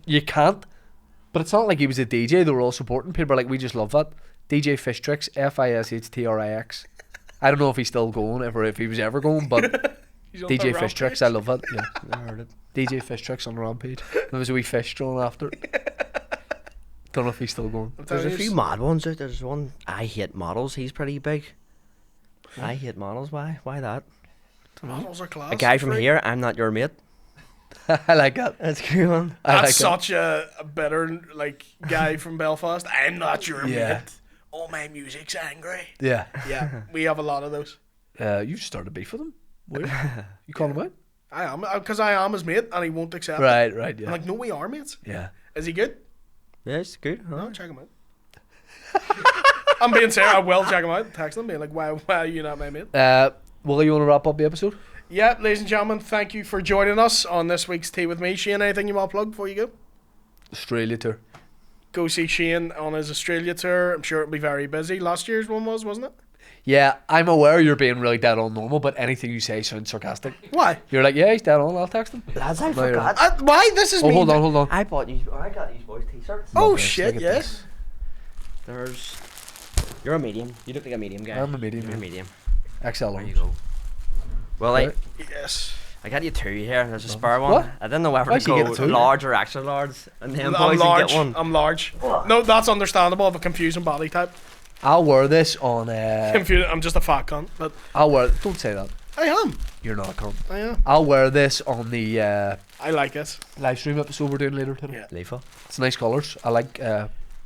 you can't. But it's not like he was a DJ. They were all supporting. People were like, "We just love that." DJ Fish Tricks, Fishtrix. I don't know if he's still going, if he was ever going, but He's on DJ the Fish Tricks, I love it. Yeah, Never heard it. DJ Fish Tricks on the Rampage. There was a wee fish drawn after it. Don't know if he's still going. There's a few mad ones out. There's one, I Hate Models. He's pretty big. I Hate Models. Why? Why that? Models are class. A guy from Right? here. I'm not your mate. I like that. That's a good one. I like That's it. such a better guy from Belfast. I'm not your Yeah. mate. All my music's angry. Yeah. Yeah, we have a lot of those. You started beef with him. Weird. You call him out? I am, because I am his mate, and he won't accept it. Right. Right. Yeah. I'm like, no, we are mates. Yeah. Is he good? Yeah, it's good. Huh? No, check him out. I'm being serious. I will check him out. Text him, being like, why are you not my mate? Will you want to wrap up the episode? Yeah, ladies and gentlemen, thank you for joining us on this week's Tea with Me. Shane, anything you want to plug before you go? Australia tour. Go see Shane on his Australia tour. I'm sure it'll be very busy. Last year's one wasn't it? Yeah, I'm aware you're being really dead on normal, but anything you say sounds sarcastic. Why? You're like, yeah, he's dead on. I'll text him. Lads, I No, you're forgot. Why? This is Oh, me. hold on. I got these boys t-shirts. Oh, Lovely. shit, Look at yes. There's. You're a medium. You look like a medium guy. I'm a medium, You're a yeah. medium. XL. There you go. Well, Right. Yes. I got you two here. There's a spare one. What? I didn't know whether Why to should you go get two? large or extra large. And then I'm boys, you large. get one. I'm large. No, that's understandable. I have a confusing body type. I'll wear this on. I'm just a fat cunt, but I'll wear. Don't say that. I am. You're not a cunt. I am. I'll wear this on the I like it. live stream episode we're doing later today. Yeah. Lethal. It's nice colours. I like. Do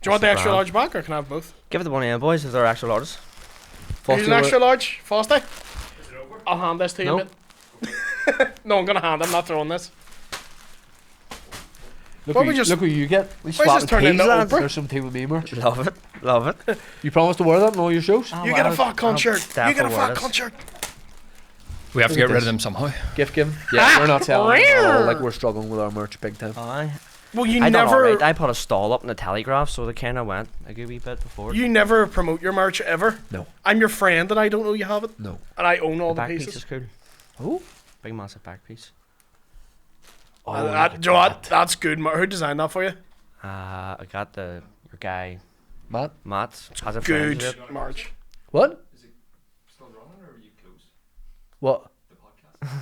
you want the extra brand? large back, or can I have both? Give it to one of them boys if they're extra large. Here's an extra large. Frosty. I'll hand this to you, No. mate. No, I'm gonna hand. I'm not throwing this. Look What what we just- look what you get. We this swapping turn into tees, lads. Oprah? There's some tea with me merch. Love it. Love it. You promised to wear that in all your shows. You get a fat cunt shirt. You get a fat cunt shirt. We have to Look at get rid this. of them somehow. Gift giving. Yeah, we're not selling it at all. Like we're struggling with our merch big time. Aye. Well, you I done never, alright. I put a stall up in the Telegraph, so they kind of went a good wee bit before. you never promote your merch ever. No. I'm your friend, and I don't know you have it, No. and I own all the back piece pieces. is cool. Oh. Big massive back piece. Oh, And look that, at do you know what? that. That's good. Who designed that for you? I got your guy Matt. Matt has a friend. Good merch. What? What?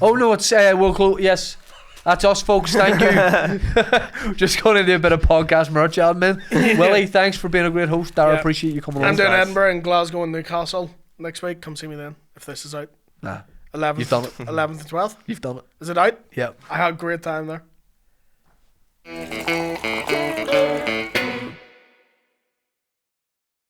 Oh no, it's we'll close. Yes, that's us, folks. Thank you. Just going to do a bit of podcast merch admin. Willie, thanks for being a great host. Dara, Yeah. appreciate you coming I'm on. doing Edinburgh and Glasgow and Newcastle next week. Come see me then if this is out. Nah, 11th. You've done it. 11th and 12th. you've done it. Is it out? Yeah. I had a great time there.